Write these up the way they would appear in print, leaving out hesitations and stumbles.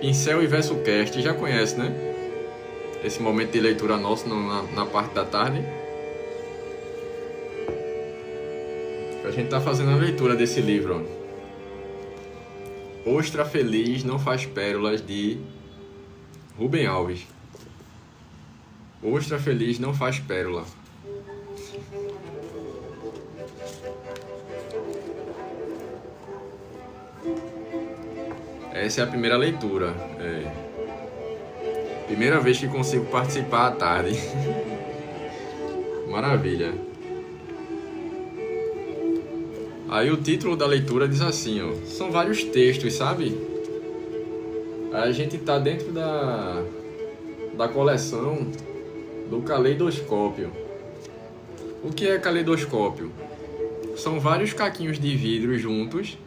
Pincel e Verso Cast, já conhece, né? Esse momento de leitura nosso na parte da tarde. A gente tá fazendo a leitura desse livro, ó. Ostra Feliz Não Faz Pérolas, de Rubem Alves. Ostra Feliz Não Faz Pérola. Essa é a primeira leitura. Primeira vez que consigo participar à tarde. Maravilha. Aí o título da leitura diz assim, ó. São vários textos, sabe? A gente tá dentro da coleção do Caleidoscópio. O que é caleidoscópio? São vários caquinhos de vidro juntos,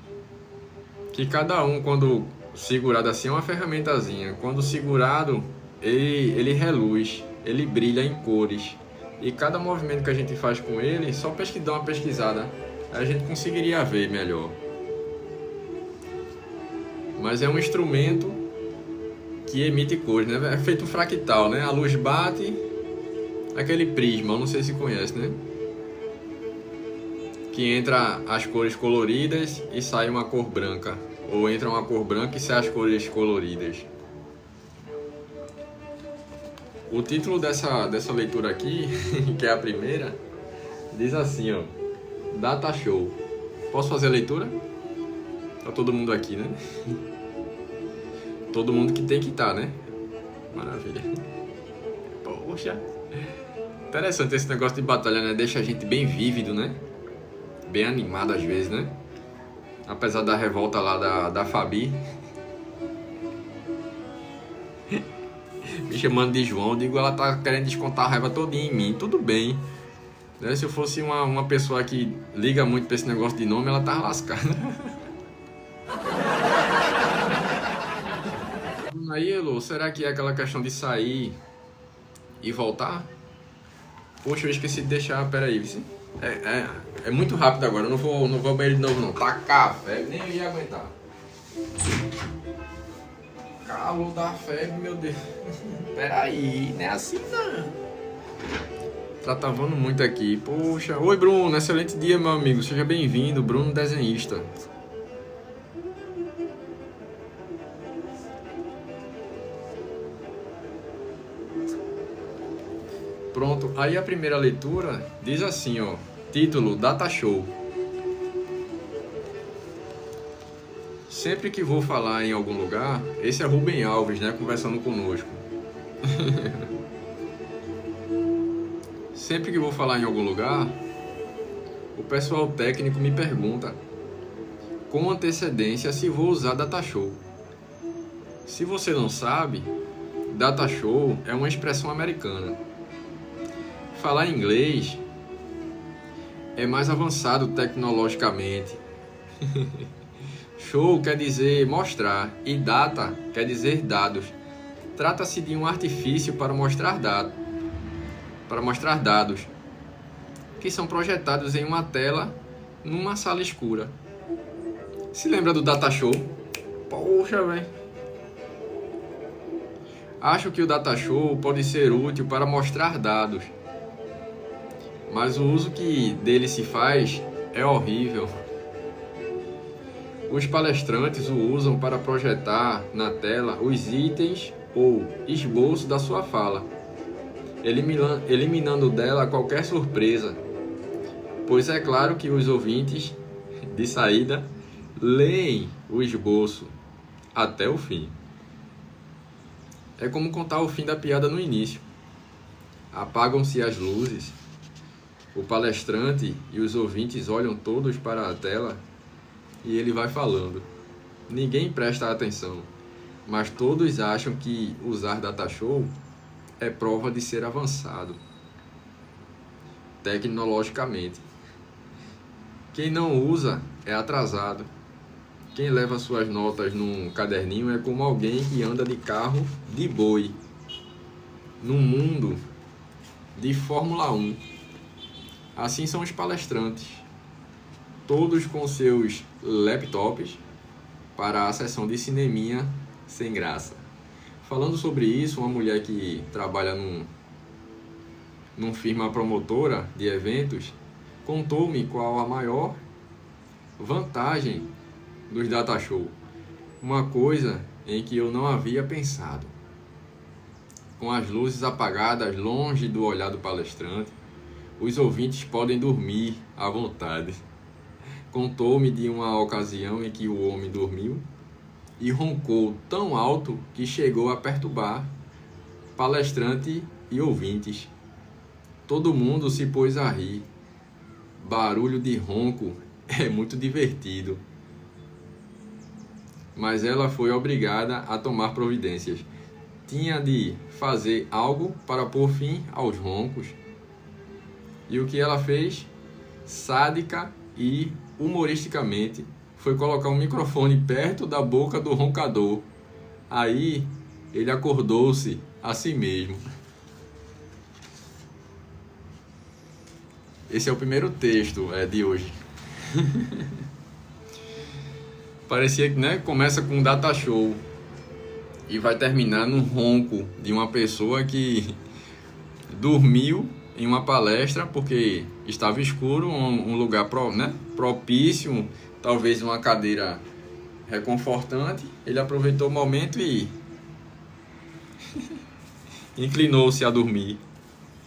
que cada um, quando segurado assim, é uma ferramentazinha. Quando segurado, ele reluz, ele brilha em cores. E cada movimento que a gente faz com ele, só dar uma pesquisada, a gente conseguiria ver melhor. Mas é um instrumento que emite cores, né? É feito um fractal, né? A luz bate, aquele prisma, eu não sei se conhece, né? Que entra as cores coloridas e sai uma cor branca. Ou entra uma cor branca e sai as cores coloridas. O título dessa leitura aqui, que é a primeira, diz assim, ó. Data Show. Posso fazer a leitura? Tá todo mundo aqui, né? Todo mundo que tem que estar, né? Maravilha. Poxa. Interessante esse negócio de batalha, né? Deixa a gente bem vívido, né? Bem animado às vezes, né? Apesar da revolta lá da Fabi. Me chamando de João, digo, ela tá querendo descontar a raiva todinha em mim. Tudo bem. Né? Se eu fosse uma pessoa que liga muito pra esse negócio de nome, ela tava lascada. Aí, Elô, será que é aquela questão de sair e voltar? Poxa, eu esqueci de deixar, peraí. É muito rápido agora, eu não vou ao banheiro de novo não. Tá café, nem eu ia aguentar. Calor da febre, meu Deus. Peraí, não é assim não. Tá travando muito aqui. Poxa, oi Bruno, excelente dia meu amigo. Seja bem-vindo, Bruno desenhista. Pronto, aí a primeira leitura diz assim, ó. Título, Data Show. Sempre que vou falar em algum lugar, esse é Rubem Alves, né, conversando conosco. Sempre que vou falar em algum lugar, o pessoal técnico me pergunta com antecedência se vou usar Data Show. Se você não sabe, Data Show é uma expressão americana. Falar inglês é mais avançado tecnologicamente. Show quer dizer mostrar e data quer dizer dados. Trata-se de um artifício para mostrar dados que são projetados em uma tela numa sala escura. Se lembra do Data Show? Poxa, velho. Acho que o Data Show pode ser útil para mostrar dados, mas o uso que dele se faz é horrível. Os palestrantes o usam para projetar na tela os itens ou esboço da sua fala, eliminando dela qualquer surpresa, pois é claro que os ouvintes, de saída, leem o esboço até o fim. É como contar o fim da piada no início. Apagam-se as luzes, o palestrante e os ouvintes olham todos para a tela e ele vai falando. Ninguém presta atenção, mas todos acham que usar Data Show é prova de ser avançado tecnologicamente. Quem não usa é atrasado. Quem leva suas notas num caderninho é como alguém que anda de carro de boi num mundo de Fórmula 1. Assim são os palestrantes, todos com seus laptops para a sessão de cineminha Sem graça. Falando sobre isso, uma mulher que trabalha num firma promotora de eventos contou-me qual a maior vantagem dos data show. Uma coisa em que eu não havia pensado. Com as luzes apagadas longe do olhar do palestrante, os ouvintes podem dormir à vontade. Contou-me de uma ocasião em que o homem dormiu e roncou tão alto que chegou a perturbar palestrante e ouvintes. Todo mundo se pôs a rir. Barulho de ronco é muito divertido. Mas ela foi obrigada a tomar providências. Tinha de fazer algo para pôr fim aos roncos. E o que ela fez, sádica e humoristicamente, foi colocar um microfone perto da boca do roncador. Aí ele acordou-se a si mesmo. Esse é o primeiro texto de hoje. Parecia que, né, começa com um data show e vai terminar num ronco de uma pessoa que dormiu em uma palestra porque estava escuro, um lugar propício, talvez uma cadeira reconfortante. Ele aproveitou o momento e inclinou-se a dormir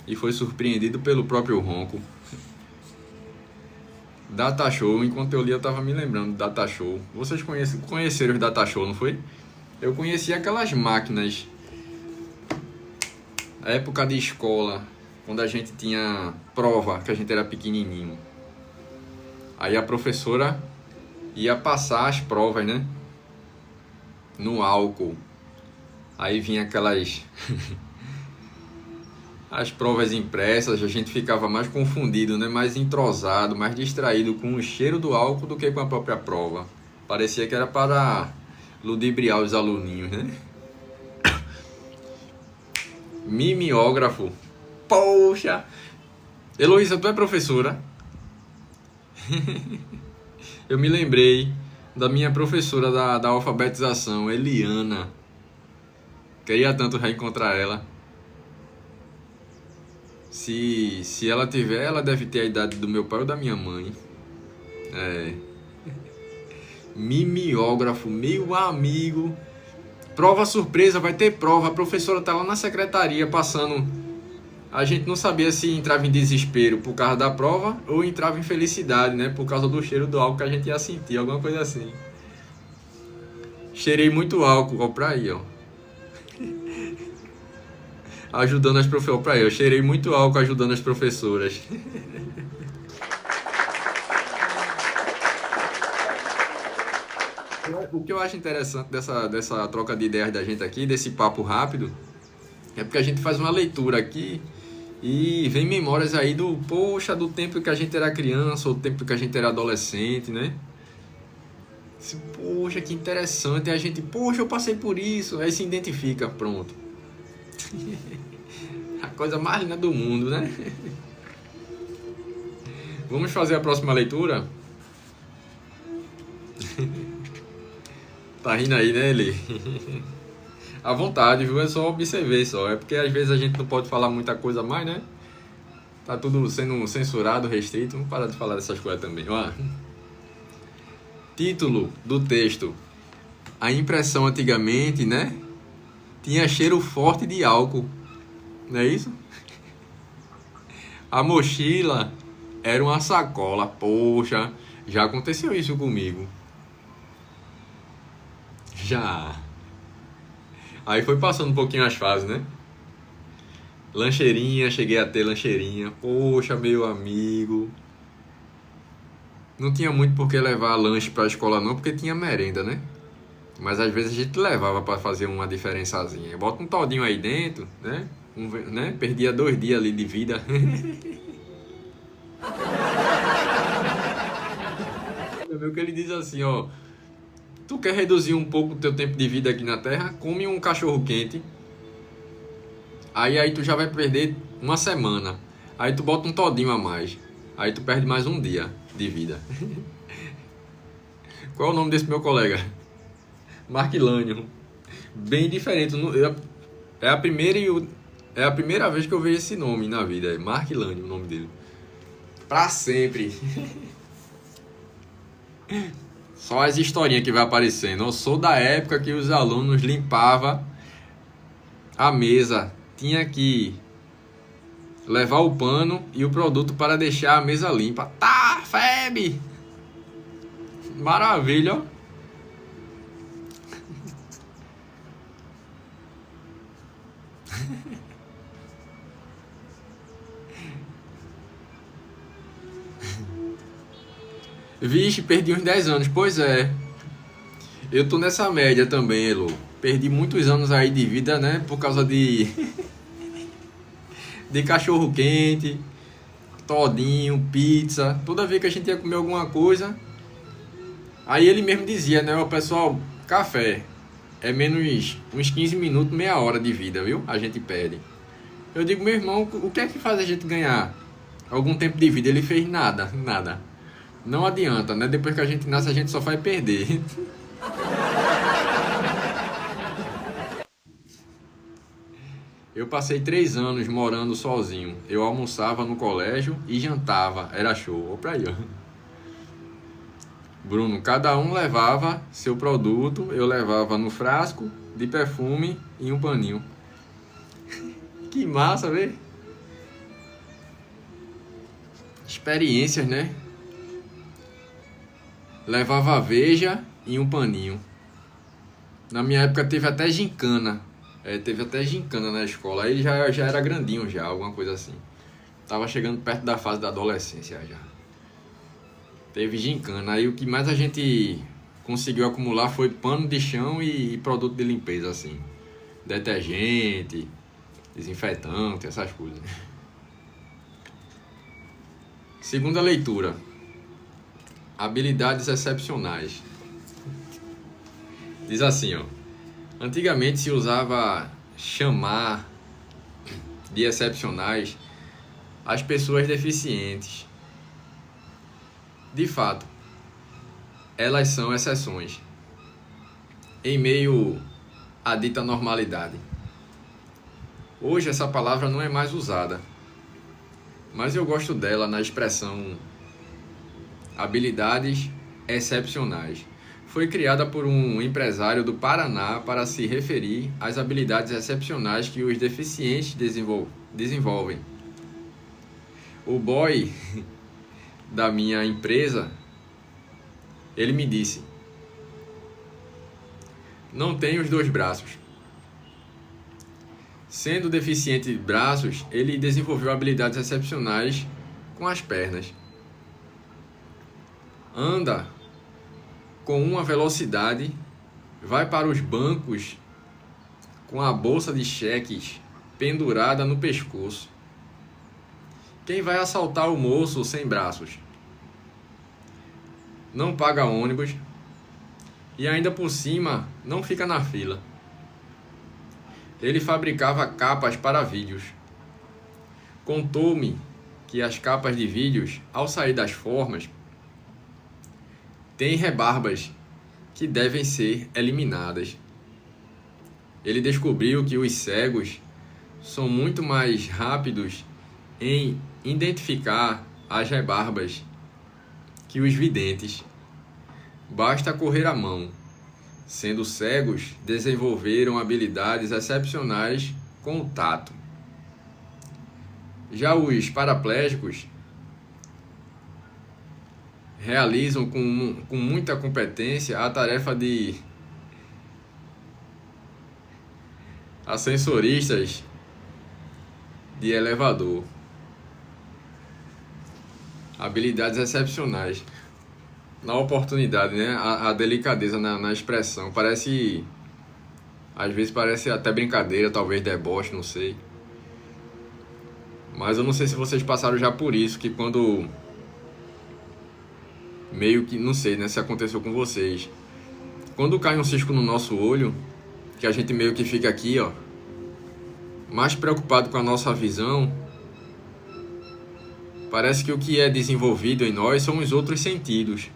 e foi surpreendido pelo próprio ronco. Data show, enquanto eu li eu estava me lembrando do data show. Vocês conheceram os data show, não foi? Eu conheci aquelas máquinas na época de escola, quando a gente tinha prova, que a gente era pequenininho. Aí a professora ia passar as provas, né? No álcool. Aí vinha aquelas as provas impressas, a gente ficava mais confundido, né? Mais entrosado, mais distraído com o cheiro do álcool do que com a própria prova. Parecia que era para ludibriar os aluninhos, né? Mimeógrafo. Poxa! Heloísa, tu é professora? Eu me lembrei da minha professora da alfabetização, Eliana. Queria tanto reencontrar ela. Se ela tiver, ela deve ter a idade do meu pai ou da minha mãe. Mimeógrafo, meu amigo. Prova surpresa, vai ter prova. A professora tá lá na secretaria passando. A gente não sabia se entrava em desespero por causa da prova ou entrava em felicidade, né? Por causa do cheiro do álcool que a gente ia sentir, alguma coisa assim. Cheirei muito álcool, ó, pra aí, ó. Ajudando as professoras. Pra aí, eu cheirei muito álcool ajudando as professoras. O que eu acho interessante dessa troca de ideias da gente aqui, desse papo rápido, é porque a gente faz uma leitura aqui e vem memórias aí do tempo que a gente era criança ou do tempo que a gente era adolescente, né? Poxa, que interessante. A gente, eu passei por isso. Aí se identifica, pronto. A coisa mais linda do mundo, né? Vamos fazer a próxima leitura? Tá rindo aí, né, Eli? À vontade, viu? É só observar só. É porque às vezes a gente não pode falar muita coisa mais, né? Tá tudo sendo censurado, restrito. Vamos parar de falar dessas coisas também. Ó. Título do texto. A impressão antigamente, né? Tinha cheiro forte de álcool. Não é isso? A mochila era uma sacola. Poxa, já aconteceu isso comigo. Já. Aí foi passando um pouquinho as fases, né? Lancheirinha, cheguei a ter lancheirinha. Poxa, meu amigo. Não tinha muito por que levar lanche pra escola não, porque tinha merenda, né? Mas às vezes a gente levava pra fazer uma diferençazinha. Bota um todinho aí dentro, né? Perdia 2 dias ali de vida. Meu que ele diz assim, ó. Tu quer reduzir um pouco o teu tempo de vida aqui na Terra? Come um cachorro quente. Aí tu já vai perder uma semana. Aí tu bota um todinho a mais. Aí tu perde mais um dia de vida. Qual é o nome desse meu colega? Marquilânio. bem diferente. É a primeira é a primeira vez que eu vejo esse nome na vida. É Mark Lane o nome dele. Pra sempre. Só as historinhas que vai aparecendo. Eu sou da época que os alunos limpavam a mesa. Tinha que levar o pano e o produto para deixar a mesa limpa. Tá, febre! Maravilha, ó. Vixe, perdi uns 10 anos. Pois é. Eu tô nessa média também, Elo. Perdi muitos anos aí de vida, né? Por causa de cachorro quente, todinho, pizza. Toda vez que a gente ia comer alguma coisa, aí ele mesmo dizia, né? O pessoal, café é menos uns 15 minutos, meia hora de vida, viu? A gente perde. Eu digo, meu irmão, o que é que faz a gente ganhar algum tempo de vida? Ele fez nada, nada. Não adianta, né? Depois que a gente nasce, a gente só vai perder. Eu passei 3 anos morando sozinho. Eu almoçava no colégio e jantava. Era show. Ou pra aí, ó. Bruno, cada um levava seu produto. Eu levava no frasco de perfume e um paninho. Que massa, velho. Experiências, né? Levava a veja e um paninho. Na minha época teve até gincana. Teve até gincana na escola. Aí já era grandinho já, alguma coisa assim. Tava chegando perto da fase da adolescência já. Teve gincana. Aí o que mais a gente conseguiu acumular foi pano de chão e produto de limpeza, assim. Detergente, desinfetante, essas coisas. Segunda leitura. Habilidades excepcionais. Diz assim, ó. Antigamente se usava chamar de excepcionais as pessoas deficientes. De fato, elas são exceções em meio à dita normalidade. Hoje essa palavra não é mais usada, mas eu gosto dela na expressão habilidades excepcionais. Foi criada por um empresário do Paraná para se referir às habilidades excepcionais que os deficientes desenvolvem. O boy da minha empresa, ele me disse: não tenho os 2 braços. Sendo deficiente de braços, ele desenvolveu habilidades excepcionais com as pernas. Anda com uma velocidade, vai para os bancos com a bolsa de cheques pendurada no pescoço. Quem vai assaltar o moço sem braços? Não paga ônibus e ainda por cima não fica na fila. Ele fabricava capas para vídeos. Contou-me que as capas de vídeos, ao sair das formas, têm rebarbas que devem ser eliminadas. Ele descobriu que os cegos são muito mais rápidos em identificar as rebarbas que os videntes. Basta correr a mão. Sendo cegos, desenvolveram habilidades excepcionais com o tato. Já os paraplégicos realizam com muita competência a tarefa de ascensoristas de elevador. Habilidades excepcionais. Na oportunidade, né? A delicadeza na expressão. Parece... Às vezes parece até brincadeira, talvez deboche, não sei. Mas eu não sei se vocês passaram já por isso, que quando... Meio que, não sei, né, se aconteceu com vocês. Quando cai um cisco no nosso olho, que a gente meio que fica aqui, ó, mais preocupado com a nossa visão, parece que o que é desenvolvido em nós são os outros sentidos,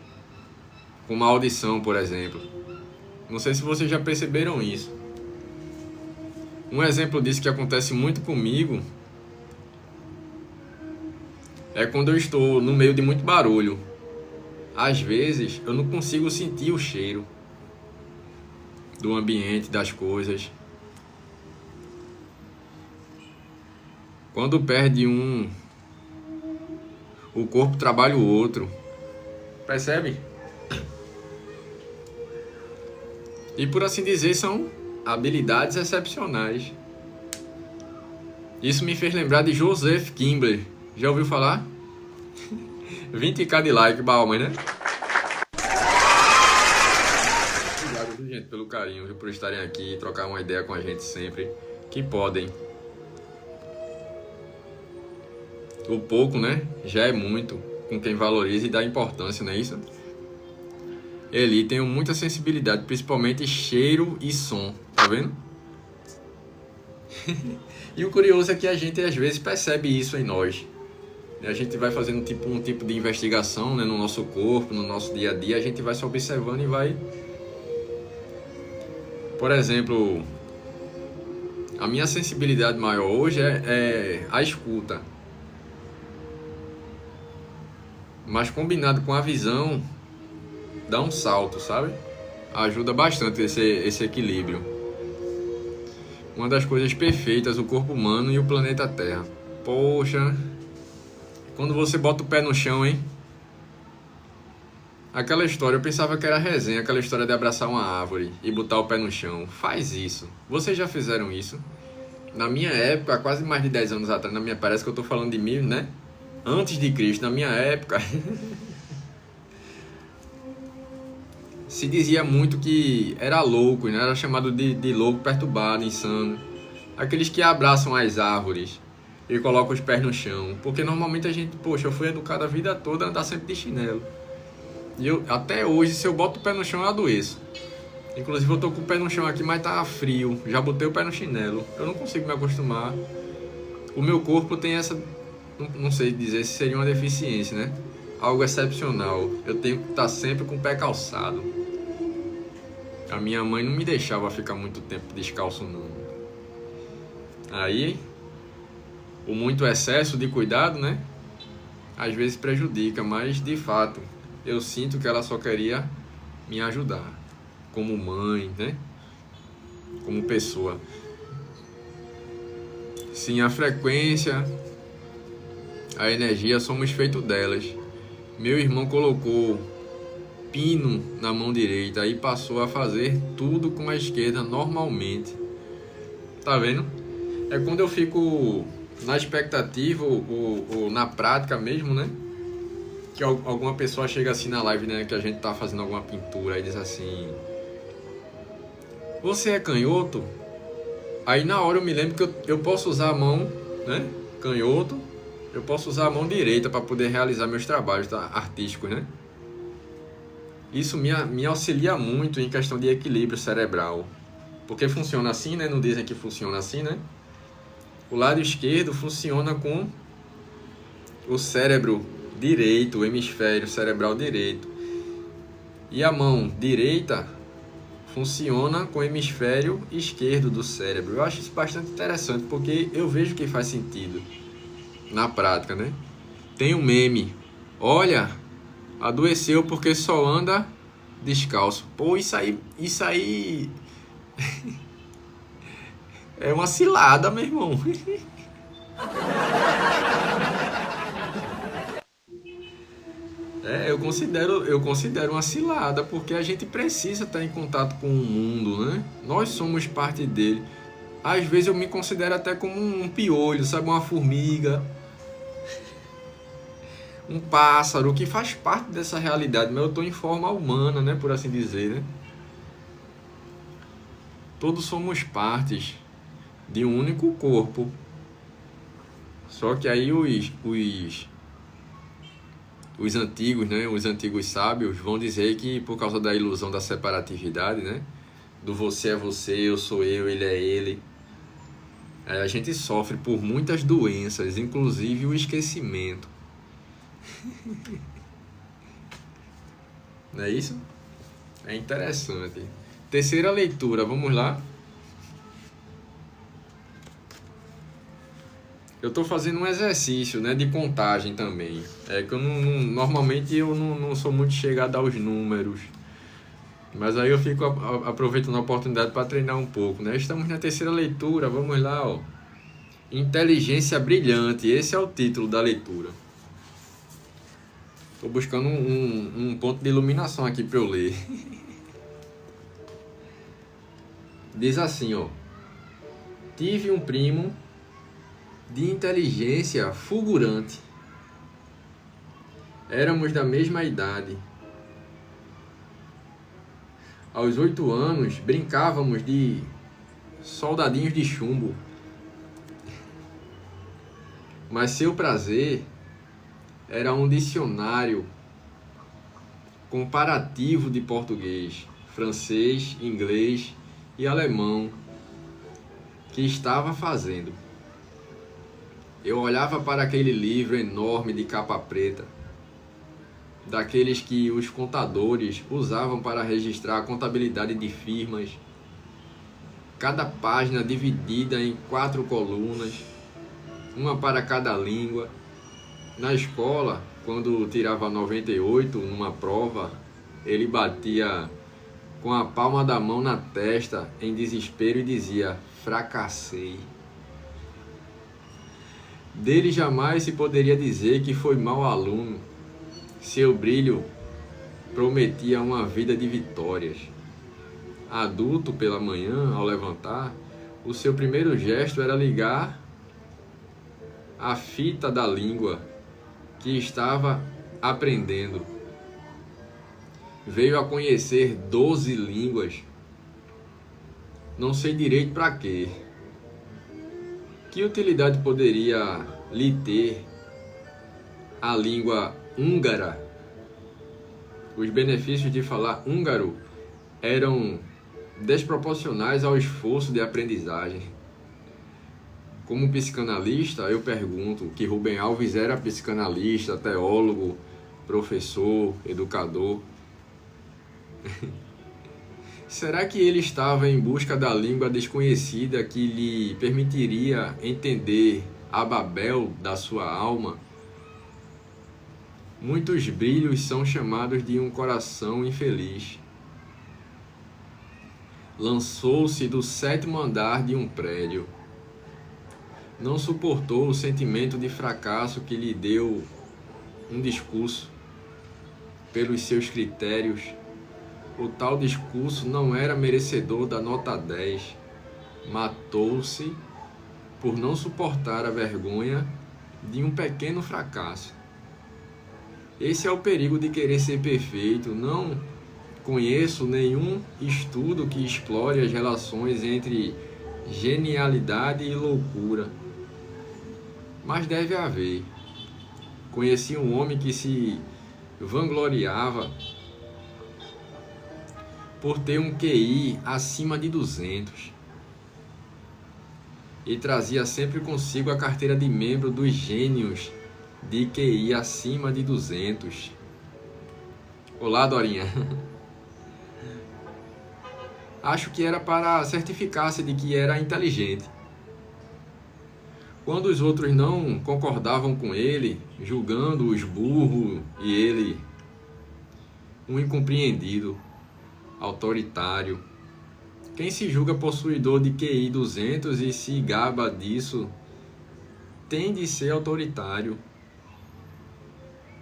como a audição, por exemplo. Não sei se vocês já perceberam isso. Um exemplo disso que acontece muito comigo é quando eu estou no meio de muito barulho. Às vezes eu não consigo sentir o cheiro do ambiente, das coisas. Quando perde um, o corpo trabalha o outro. Percebe? E por assim dizer, são habilidades excepcionais. Isso me fez lembrar de Joseph Kimball. Já ouviu falar? 20k de like, Balma, né? Obrigado, gente, pelo carinho, por estarem aqui e trocar uma ideia com a gente sempre que podem. O pouco, né? Já é muito com quem valoriza e dá importância, não é isso? Eli, tenho muita sensibilidade, principalmente cheiro e som, tá vendo? E o curioso é que a gente às vezes percebe isso em nós. A gente vai fazendo um tipo de investigação, né, no nosso corpo, no nosso dia a dia, a gente vai se observando e vai... Por exemplo, a minha sensibilidade maior hoje é a escuta. Mas combinado com a visão, dá um salto, sabe? Ajuda bastante esse equilíbrio. Uma das coisas perfeitas, o corpo humano e o planeta Terra. Poxa, quando você bota o pé no chão, hein? Aquela história, eu pensava que era resenha, aquela história de abraçar uma árvore e botar o pé no chão. Faz isso. Vocês já fizeram isso? Na minha época, há quase mais de 10 anos atrás, parece que eu tô falando de mim, né? Antes de Cristo, na minha época... Se dizia muito que era louco, né? Era chamado de louco, perturbado, insano. Aqueles que abraçam as árvores e colocam os pés no chão. Porque normalmente a gente, poxa, eu fui educado a vida toda a andar sempre de chinelo. E eu, até hoje, se eu boto o pé no chão, eu adoeço. Inclusive eu tô com o pé no chão aqui, mas tá frio. Já botei o pé no chinelo. Eu não consigo me acostumar. O meu corpo tem essa... Não sei dizer se seria uma deficiência, né? Algo excepcional. Eu tenho que estar sempre com o pé calçado. A minha mãe não me deixava ficar muito tempo descalço, não. Aí, o muito excesso de cuidado, né? Às vezes prejudica, mas de fato, eu sinto que ela só queria me ajudar. Como mãe, né? Como pessoa. Sim, a frequência, a energia, somos feitos delas. Meu irmão colocou pino na mão direita e passou a fazer tudo com a esquerda normalmente. Tá vendo? É quando eu fico na expectativa ou na prática mesmo, né? Que alguma pessoa chega assim na live, né? Que a gente tá fazendo alguma pintura e diz assim: você é canhoto? Aí na hora eu me lembro que eu posso usar a mão, né? Canhoto. Eu posso usar a mão direita para poder realizar meus trabalhos, tá? Artísticos, né? Isso me auxilia muito em questão de equilíbrio cerebral. Porque funciona assim, né? Não dizem que funciona assim, né? O lado esquerdo funciona com o cérebro direito, o hemisfério cerebral direito. E a mão direita funciona com o hemisfério esquerdo do cérebro. Eu acho isso bastante interessante, porque eu vejo que faz sentido na prática, né? Tem um meme. Olha, adoeceu porque só anda descalço. Pô, isso aí é uma cilada, meu irmão. Eu considero uma cilada, porque a gente precisa estar em contato com o mundo, né? Nós somos parte dele. Às vezes eu me considero até como um piolho, sabe? Uma formiga, um pássaro, que faz parte dessa realidade, mas eu estou em forma humana, né? Por assim dizer, né? Todos somos partes de um único corpo. Só que aí os antigos, né? Os antigos sábios vão dizer que por causa da ilusão da separatividade, né? Do você é você, eu sou eu, ele é ele. A gente sofre por muitas doenças, inclusive o esquecimento. Não é isso? É interessante. Terceira leitura, vamos lá. Eu tô fazendo um exercício, né, de contagem também. É que eu normalmente eu não sou muito chegado aos números. Mas aí eu fico aproveitando a oportunidade para treinar um pouco, né? Estamos na terceira leitura, vamos lá, ó. Inteligência Brilhante, esse é o título da leitura. Tô buscando um ponto de iluminação aqui para eu ler. Diz assim, ó. Tive um primo de inteligência fulgurante. Éramos da mesma idade. Aos 8 anos, brincávamos de soldadinhos de chumbo. Mas seu prazer era um dicionário comparativo de português, francês, inglês e alemão que estava fazendo. Eu olhava para aquele livro enorme de capa preta, daqueles que os contadores usavam para registrar a contabilidade de firmas, cada página dividida em 4 colunas, uma para cada língua. Na escola, quando tirava 98 numa prova, ele batia com a palma da mão na testa em desespero e dizia: fracassei. Dele jamais se poderia dizer que foi mau aluno. Seu brilho prometia uma vida de vitórias. Adulto pela manhã, ao levantar, o seu primeiro gesto era ligar a fita da língua que estava aprendendo. Veio a conhecer 12 línguas. Não sei direito para quê. Que utilidade poderia lhe ter a língua húngara? Os benefícios de falar húngaro eram desproporcionais ao esforço de aprendizagem. Como psicanalista, eu pergunto que Rubem Alves era psicanalista, teólogo, professor, educador. Será que ele estava em busca da língua desconhecida que lhe permitiria entender a Babel da sua alma? Muitos brilhos são chamados de um coração infeliz. Lançou-se do 7º andar de um prédio. Não suportou o sentimento de fracasso que lhe deu um discurso. Pelos seus critérios, o tal discurso não era merecedor da nota 10. Matou-se por não suportar a vergonha de um pequeno fracasso. Esse é o perigo de querer ser perfeito. Não conheço nenhum estudo que explore as relações entre genialidade e loucura. Mas deve haver. Conheci um homem que se vangloriava por ter um QI acima de 200 e trazia sempre consigo a carteira de membro dos gênios de QI acima de 200. Olá, Dorinha. Acho que era para certificar-se de que era inteligente. Quando os outros não concordavam com ele, julgando-os burro e ele um incompreendido, autoritário. Quem se julga possuidor de QI 200 e se gaba disso, tem de ser autoritário.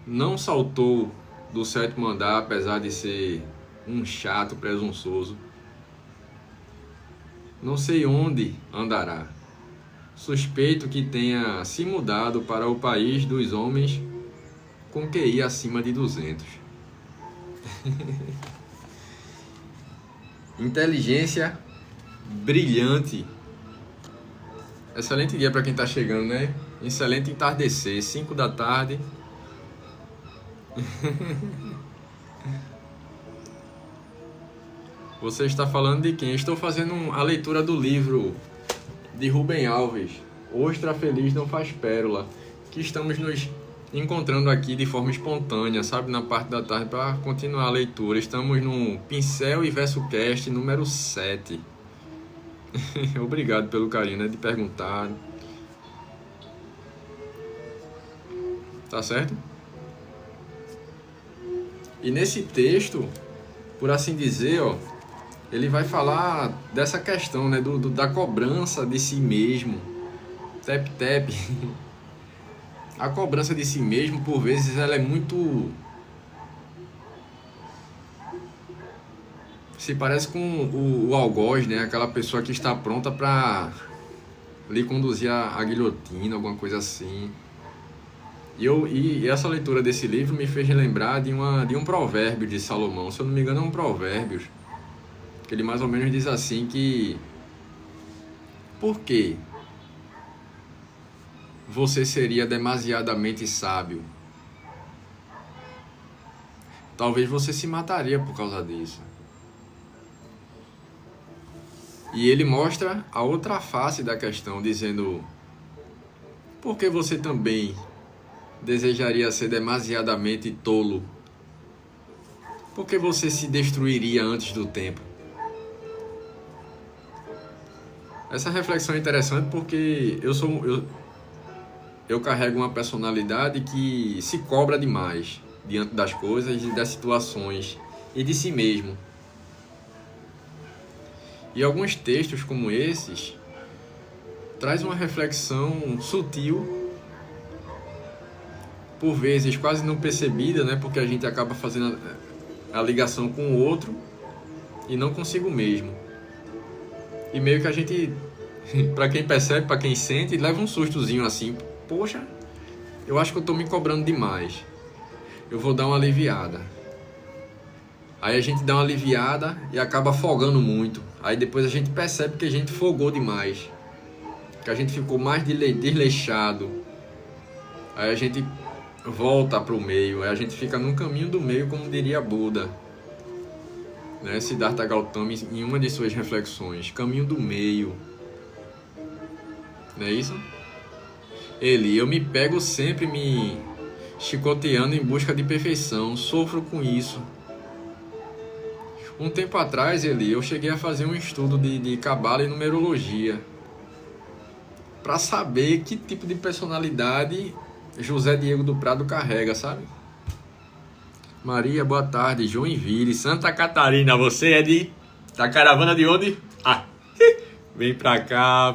Não saltou do 7º andar, apesar de ser um chato presunçoso. Não sei onde andará. Suspeito que tenha se mudado para o país dos homens com QI acima de 200. Inteligência brilhante. Excelente dia para quem está chegando, né? Excelente entardecer, 5 da tarde. Você está falando de quem? Estou fazendo a leitura do livro de Rubem Alves, Ostra Feliz Não Faz Pérola, que estamos nos encontrando aqui de forma espontânea, sabe, na parte da tarde para continuar a leitura. Estamos no Pincel e Verso Cast número 7. Obrigado pelo carinho, né, de perguntar. tá certo? E nesse texto, por assim dizer, ó, ele vai falar dessa questão, né, da cobrança de si mesmo. Tep. A cobrança de si mesmo, por vezes, ela é muito... se parece com o algoz, né? Aquela pessoa que está pronta para lhe conduzir a guilhotina, alguma coisa assim. E essa leitura desse livro me fez lembrar de um provérbio de Salomão. Se eu não me engano, é um provérbio. Que ele mais ou menos diz assim que... por quê? Você seria demasiadamente sábio. Talvez você se mataria por causa disso. E ele mostra a outra face da questão, dizendo: por que você também desejaria ser demasiadamente tolo? Por que você se destruiria antes do tempo? Essa reflexão é interessante porque eu carrego uma personalidade que se cobra demais diante das coisas e das situações e de si mesmo. E alguns textos como esses traz uma reflexão sutil, por vezes quase não percebida, né? Porque a gente acaba fazendo a ligação com o outro e não consigo mesmo. E meio que a gente, para quem percebe, para quem sente, leva um sustozinho assim: poxa, eu acho que eu estou me cobrando demais. Eu vou dar uma aliviada. Aí a gente dá uma aliviada e acaba folgando muito. Aí depois a gente percebe que a gente folgou demais, que a gente ficou mais desleixado. Aí a gente volta para o meio, aí a gente fica no caminho do meio, como diria Buda, né? Siddhartha Gautama, em uma de suas reflexões: caminho do meio. Não é isso? Eu me pego sempre me chicoteando em busca de perfeição, sofro com isso. Um tempo atrás, eu cheguei a fazer um estudo de cabala e numerologia para saber que tipo de personalidade José Diego do Prado carrega, sabe? Maria, boa tarde. Joinville, Santa Catarina. Você é da caravana de onde? Ah, vem pra cá.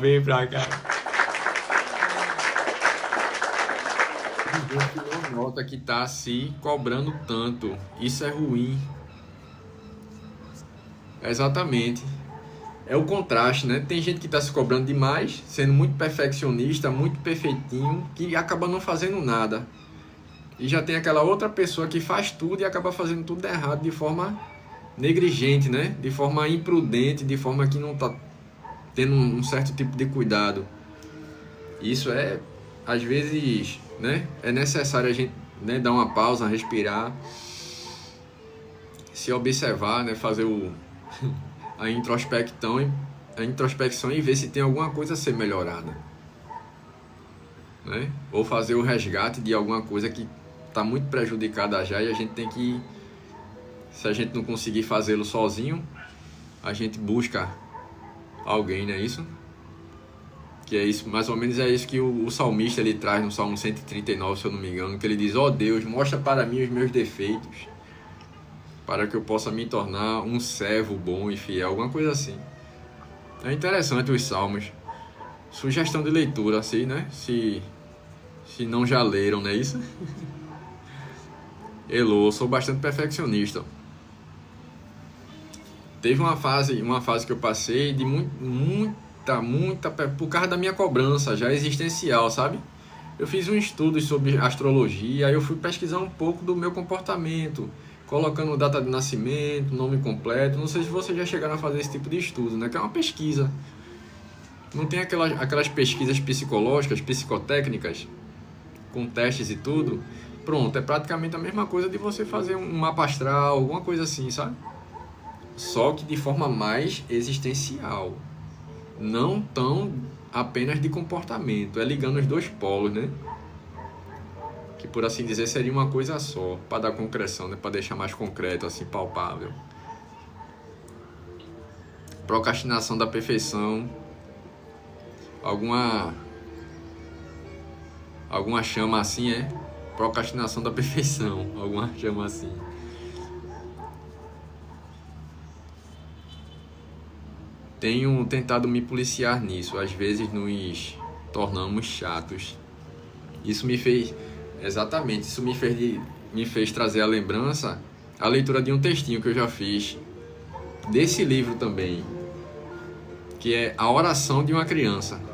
Não nota que tá se cobrando tanto. Isso é ruim. Exatamente. É o contraste, né? Tem gente que está se cobrando demais, sendo muito perfeccionista, muito perfeitinho, que acaba não fazendo nada. E já tem aquela outra pessoa que faz tudo e acaba fazendo tudo errado de forma negligente, né? De forma imprudente, de forma que não está tendo um certo tipo de cuidado. Isso é, às vezes, né? É necessário a gente, né, dar uma pausa, respirar, se observar, né? Fazer a introspecção e ver se tem alguma coisa a ser melhorada, né? Ou fazer o resgate de alguma coisa que está muito prejudicada já, e a gente tem que, se a gente não conseguir fazê-lo sozinho, a gente busca alguém, não é isso? Que é isso, mais ou menos é isso que o salmista ele traz no Salmo 139, se eu não me engano, que ele diz: ó Deus, mostra para mim os meus defeitos, para que eu possa me tornar um servo bom e fiel, alguma coisa assim. É interessante os salmos. Sugestão de leitura, assim, né? Se não já leram, não é isso? Eu sou bastante perfeccionista. Teve uma fase que eu passei de muita, por causa da minha cobrança já existencial, sabe? Eu fiz um estudo sobre astrologia, aí eu fui pesquisar um pouco do meu comportamento, colocando data de nascimento, nome completo. Não sei se vocês já chegaram a fazer esse tipo de estudo, né? Que é uma pesquisa. Não tem aquelas pesquisas psicológicas, psicotécnicas, com testes e tudo. Pronto, é praticamente a mesma coisa de você fazer um mapa astral, alguma coisa assim, sabe? Só que de forma mais existencial. Não tão apenas de comportamento. É ligando os dois polos, né? Que, por assim dizer, seria uma coisa só, para dar concreção, né? Para deixar mais concreto, assim, palpável. Procrastinação da perfeição. Alguma chama assim, procrastinação da perfeição, algumas chamam assim. Tenho tentado me policiar nisso, às vezes nos tornamos chatos. Isso me fez, exatamente, isso me fez trazer à lembrança a leitura de um textinho que eu já fiz, desse livro também, que é A Oração de uma Criança.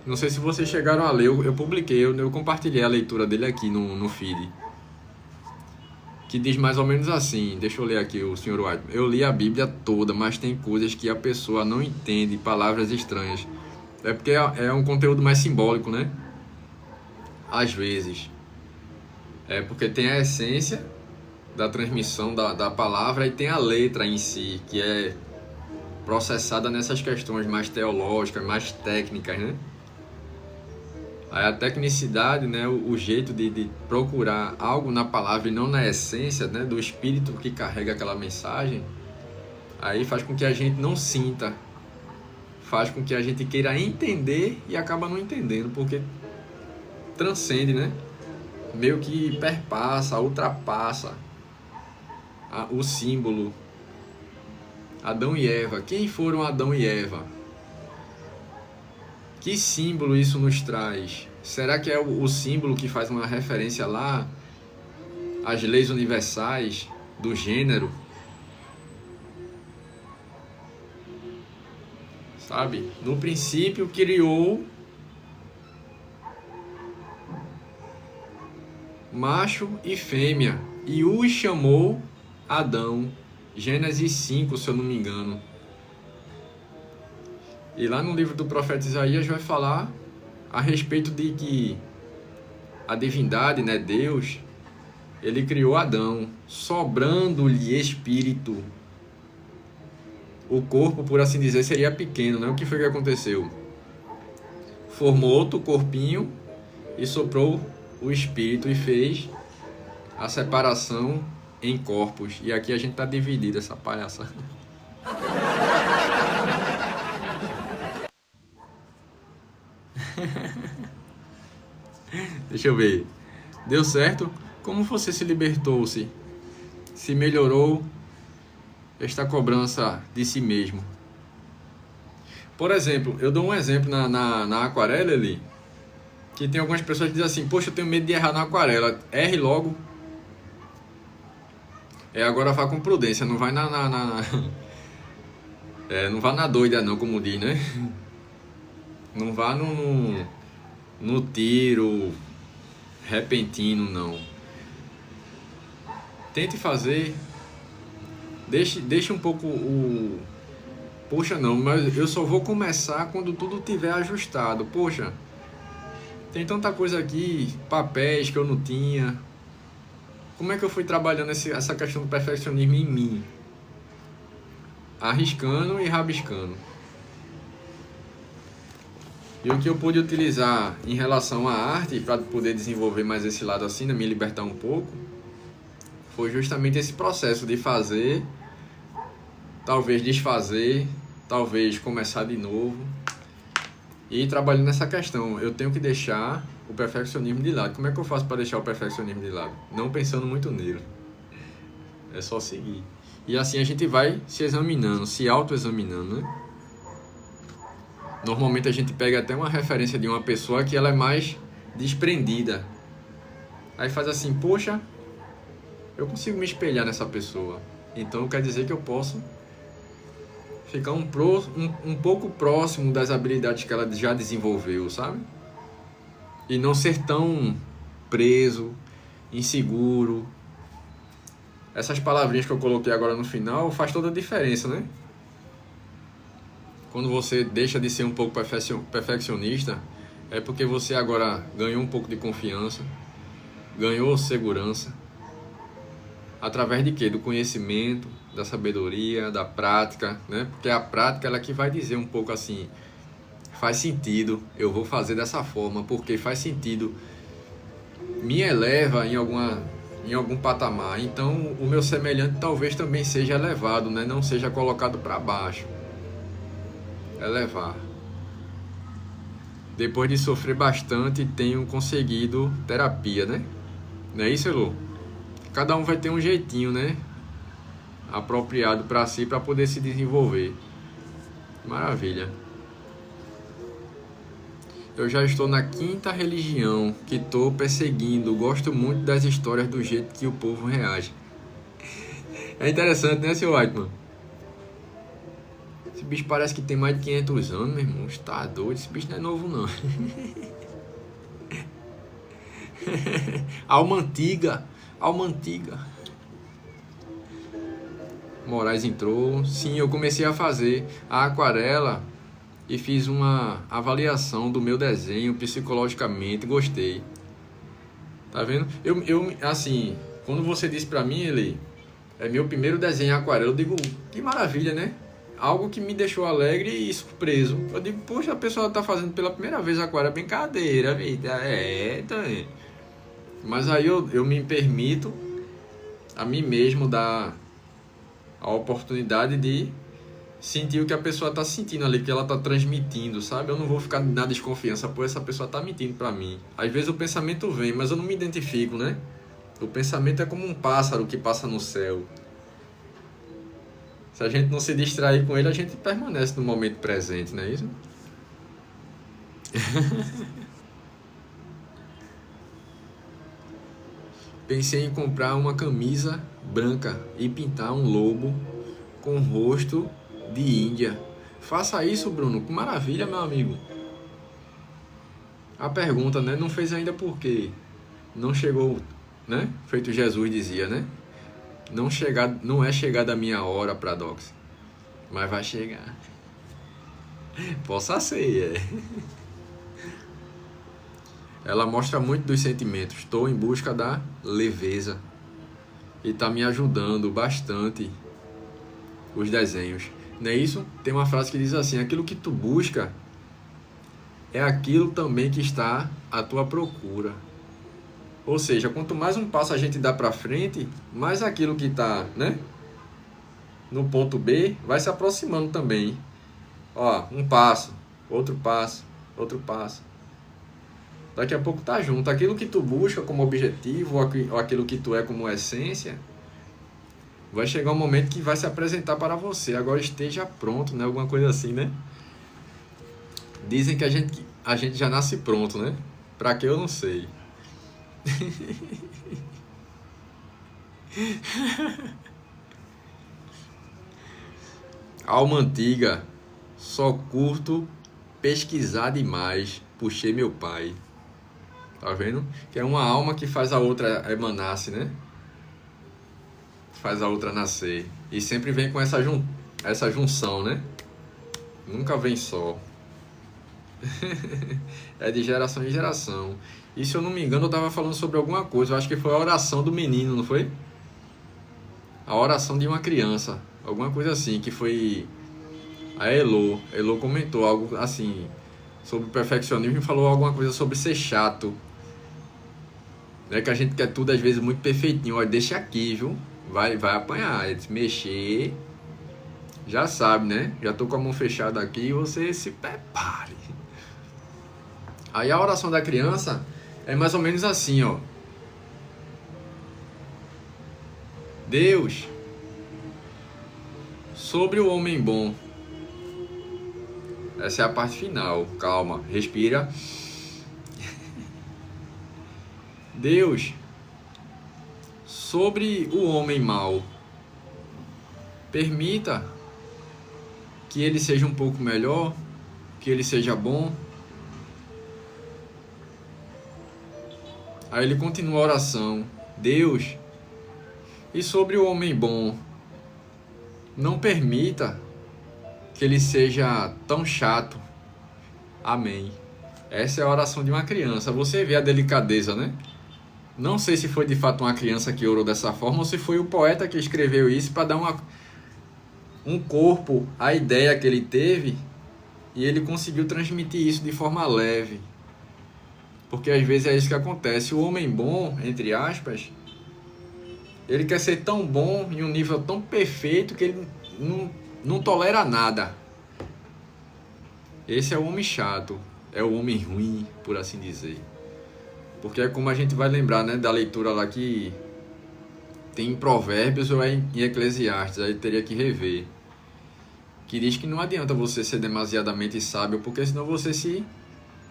Não sei se vocês chegaram a ler, eu publiquei, eu compartilhei a leitura dele aqui no feed. Que diz mais ou menos assim, deixa eu ler aqui o Sr. White. Eu li a Bíblia toda, mas tem coisas que a pessoa não entende, palavras estranhas. É porque é um conteúdo mais simbólico, né? Às vezes. É porque tem a essência da transmissão da palavra e tem a letra em si, que é processada nessas questões mais teológicas, mais técnicas, né? Aí a tecnicidade, né, o jeito de procurar algo na palavra e não na essência, né, do espírito que carrega aquela mensagem, aí faz com que a gente não sinta, faz com que a gente queira entender e acaba não entendendo, porque transcende, né? Meio que perpassa, ultrapassa o símbolo. Adão e Eva. Quem foram Adão e Eva? Que símbolo isso nos traz? Será que é o símbolo que faz uma referência lá às leis universais do gênero? Sabe? No princípio criou macho e fêmea e os chamou Adão. Gênesis 5, se eu não me engano. E lá no livro do profeta Isaías vai falar a respeito de que a divindade, né, Deus, ele criou Adão, sobrando-lhe espírito. O corpo, por assim dizer, seria pequeno, né? O que foi que aconteceu? Formou outro corpinho e soprou o espírito e fez a separação em corpos. E aqui a gente tá dividido, essa palhaçada. Deixa eu ver. Deu certo? Como você se libertou-se? Se melhorou esta cobrança de si mesmo? Por exemplo, eu dou um exemplo na aquarela ali, que tem algumas pessoas que dizem assim, poxa, eu tenho medo de errar na aquarela. Erre logo. Agora vá com prudência, não vai não vá na doida não, como diz, né? Não vá no tiro repentino, não. Tente fazer, deixe um pouco poxa, não, mas eu só vou começar quando tudo tiver ajustado. Poxa, tem tanta coisa aqui, papéis que eu não tinha. Como é que eu fui trabalhando essa questão do perfeccionismo em mim? Arriscando e rabiscando. E o que eu pude utilizar em relação à arte, para poder desenvolver mais esse lado assim, me libertar um pouco, foi justamente esse processo de fazer, talvez desfazer, talvez começar de novo. E trabalhando nessa questão, eu tenho que deixar o perfeccionismo de lado. Como é que eu faço para deixar o perfeccionismo de lado? Não pensando muito nele. É só seguir. E assim a gente vai se examinando, se autoexaminando, né? Normalmente a gente pega até uma referência de uma pessoa que ela é mais desprendida. Aí faz assim, poxa, eu consigo me espelhar nessa pessoa. Então quer dizer que eu posso ficar um pouco próximo das habilidades que ela já desenvolveu, sabe? E não ser tão preso, inseguro. Essas palavrinhas que eu coloquei agora no final faz toda a diferença, né? Quando você deixa de ser um pouco perfeccionista, é porque você agora ganhou um pouco de confiança, ganhou segurança. Através de quê? Do conhecimento, da sabedoria, da prática, né? Porque a prática ela que vai dizer um pouco assim, faz sentido, eu vou fazer dessa forma, porque faz sentido, me eleva em algum patamar. Então o meu semelhante talvez também seja elevado, né? Não seja colocado para baixo. Elevar. depois de sofrer bastante, tenho conseguido terapia, né? Não é isso, Elô? Cada um vai ter um jeitinho, né? Apropriado para si, para poder se desenvolver. Maravilha. Eu já estou na 5ª religião que estou perseguindo. Gosto muito das histórias do jeito que o povo reage. É interessante, né, seu Whiteman? Esse bicho parece que tem mais de 500 anos, meu irmão. Está doido. Esse bicho não é novo, não. Alma antiga. Alma antiga. Moraes entrou. Sim, eu comecei a fazer a aquarela e fiz uma avaliação do meu desenho psicologicamente. Gostei. Tá vendo? Eu assim, quando você disse pra mim, ele é meu primeiro desenho em aquarela, eu digo, que maravilha, né? Algo que me deixou alegre e surpreso. Eu digo, poxa, a pessoa tá fazendo pela primeira vez aquarela, brincadeira, vida. Também. Mas aí eu me permito a mim mesmo dar a oportunidade de sentir o que a pessoa tá sentindo ali, que ela tá transmitindo, sabe? Eu não vou ficar na desconfiança, pô, essa pessoa tá mentindo pra mim. Às vezes o pensamento vem, mas eu não me identifico, né? O pensamento é como um pássaro que passa no céu. Se a gente não se distrair com ele, a gente permanece no momento presente, não é isso? Pensei em comprar uma camisa branca e pintar um lobo com rosto de Índia. Faça isso, Bruno. Que maravilha, meu amigo. A pergunta, né? Não fez ainda por quê? Não chegou, né? Feito Jesus dizia, né? Não é chegada a minha hora, Pradox. Mas vai chegar. Possa ser, é. Ela mostra muito dos sentimentos. Estou em busca da leveza. E está me ajudando bastante os desenhos. Não é isso? Tem uma frase que diz assim: aquilo que tu busca é aquilo também que está à tua procura. Ou seja, quanto mais um passo a gente dá para frente, mais aquilo que está, né, no ponto B vai se aproximando também. Ó, um passo, outro passo, outro passo. Daqui a pouco tá junto. Aquilo que tu busca como objetivo, ou aquilo que tu é como essência, vai chegar um momento que vai se apresentar para você. Agora esteja pronto, né? Alguma coisa assim, né? Dizem que a gente já nasce pronto, né? Pra que eu não sei. Alma antiga, só curto pesquisar demais. Puxei meu pai. Tá vendo? Que é uma alma que faz a outra emanar-se, né? Faz a outra nascer. E sempre vem com essa junção, né? Nunca vem só. É de geração em geração. E se eu não me engano, eu tava falando sobre alguma coisa. Eu acho que foi a oração do menino, não foi? A oração de uma criança. Alguma coisa assim, que foi a Elô. Elô comentou algo assim sobre perfeccionismo e falou alguma coisa sobre ser chato. É que a gente quer tudo às vezes muito perfeitinho. Olha, deixa aqui, viu? Vai apanhar. Mexer. Já sabe, né? Já tô com a mão fechada aqui e você se prepare. Aí a oração da criança é mais ou menos assim, ó. Deus, sobre o homem bom. Essa é a parte final. Calma, respira. Deus, sobre o homem mau, permita que ele seja um pouco melhor, que ele seja bom. Aí ele continua a oração. Deus, e sobre o homem bom, não permita que ele seja tão chato. Amém. Essa é a oração de uma criança. Você vê a delicadeza, né? Não sei se foi de fato uma criança que orou dessa forma ou se foi o poeta que escreveu isso para dar um corpo à ideia que ele teve e ele conseguiu transmitir isso de forma leve. Porque às vezes é isso que acontece. O homem bom, entre aspas, ele quer ser tão bom em um nível tão perfeito que ele não tolera nada. Esse é o homem chato. é o homem ruim, por assim dizer. Porque é como a gente vai lembrar, né, da leitura lá que tem em Provérbios ou é em Eclesiastes, aí teria que rever. Que diz que não adianta você ser demasiadamente sábio, porque senão você se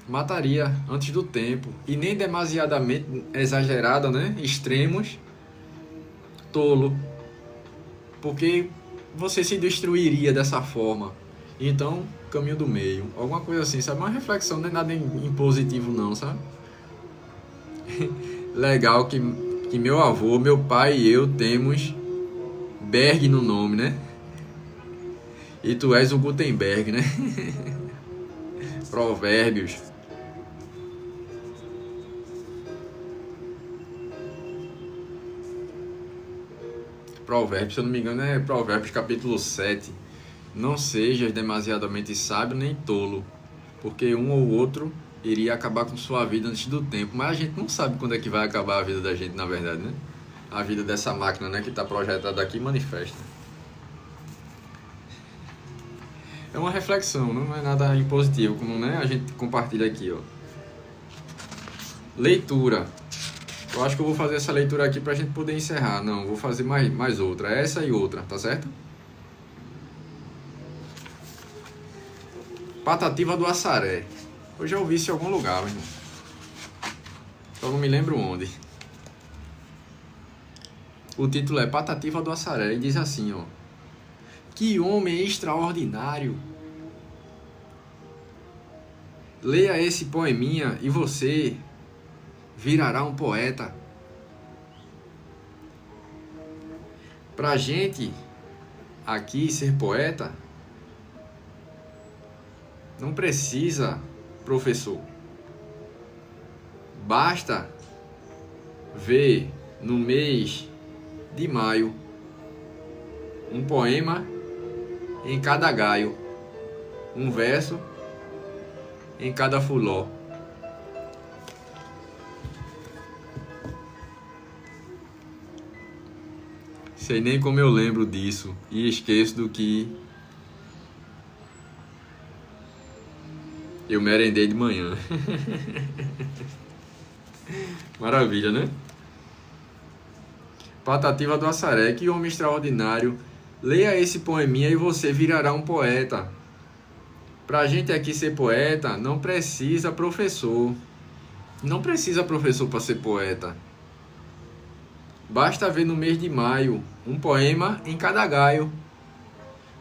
mataria antes do tempo. E nem demasiadamente exagerado, né? Extremos, tolo. Porque você se destruiria dessa forma. Então, caminho do meio. Alguma coisa assim, sabe? Uma reflexão, não é nada impositivo não, sabe? Legal que meu avô, meu pai e eu temos Berg no nome, né? E tu és o Gutenberg, né? Provérbios. Provérbios, se eu não me engano, é Provérbios capítulo 7. Não sejas demasiadamente sábio nem tolo, porque um ou outro iria acabar com sua vida antes do tempo. Mas a gente não sabe quando é que vai acabar a vida da gente, na verdade, né? A vida dessa máquina, né, que está projetada aqui manifesta. É uma reflexão, não é nada impositivo, como, né, a gente compartilha aqui, ó. Leitura. Eu acho que eu vou fazer essa leitura aqui pra gente poder encerrar. Não, vou fazer mais outra. Essa e outra, tá certo? Patativa do Assaré. Eu já ouvi isso em algum lugar, meu irmão. Só não me lembro onde. O título é Patativa do Assaré e diz assim, ó. Que homem extraordinário! Leia esse poeminha e você virará um poeta. Pra gente aqui ser poeta, não precisa professor. Basta ver no mês de maio um poema em cada gaio, um verso em cada fuló. Sei nem como eu lembro disso e esqueço do que eu merendei de manhã. Maravilha, né? Patativa do Assaré, que homem extraordinário. Leia esse poeminha e você virará um poeta. Pra gente aqui ser poeta, não precisa professor. Não precisa professor para ser poeta. Basta ver no mês de maio um poema em cada gaio,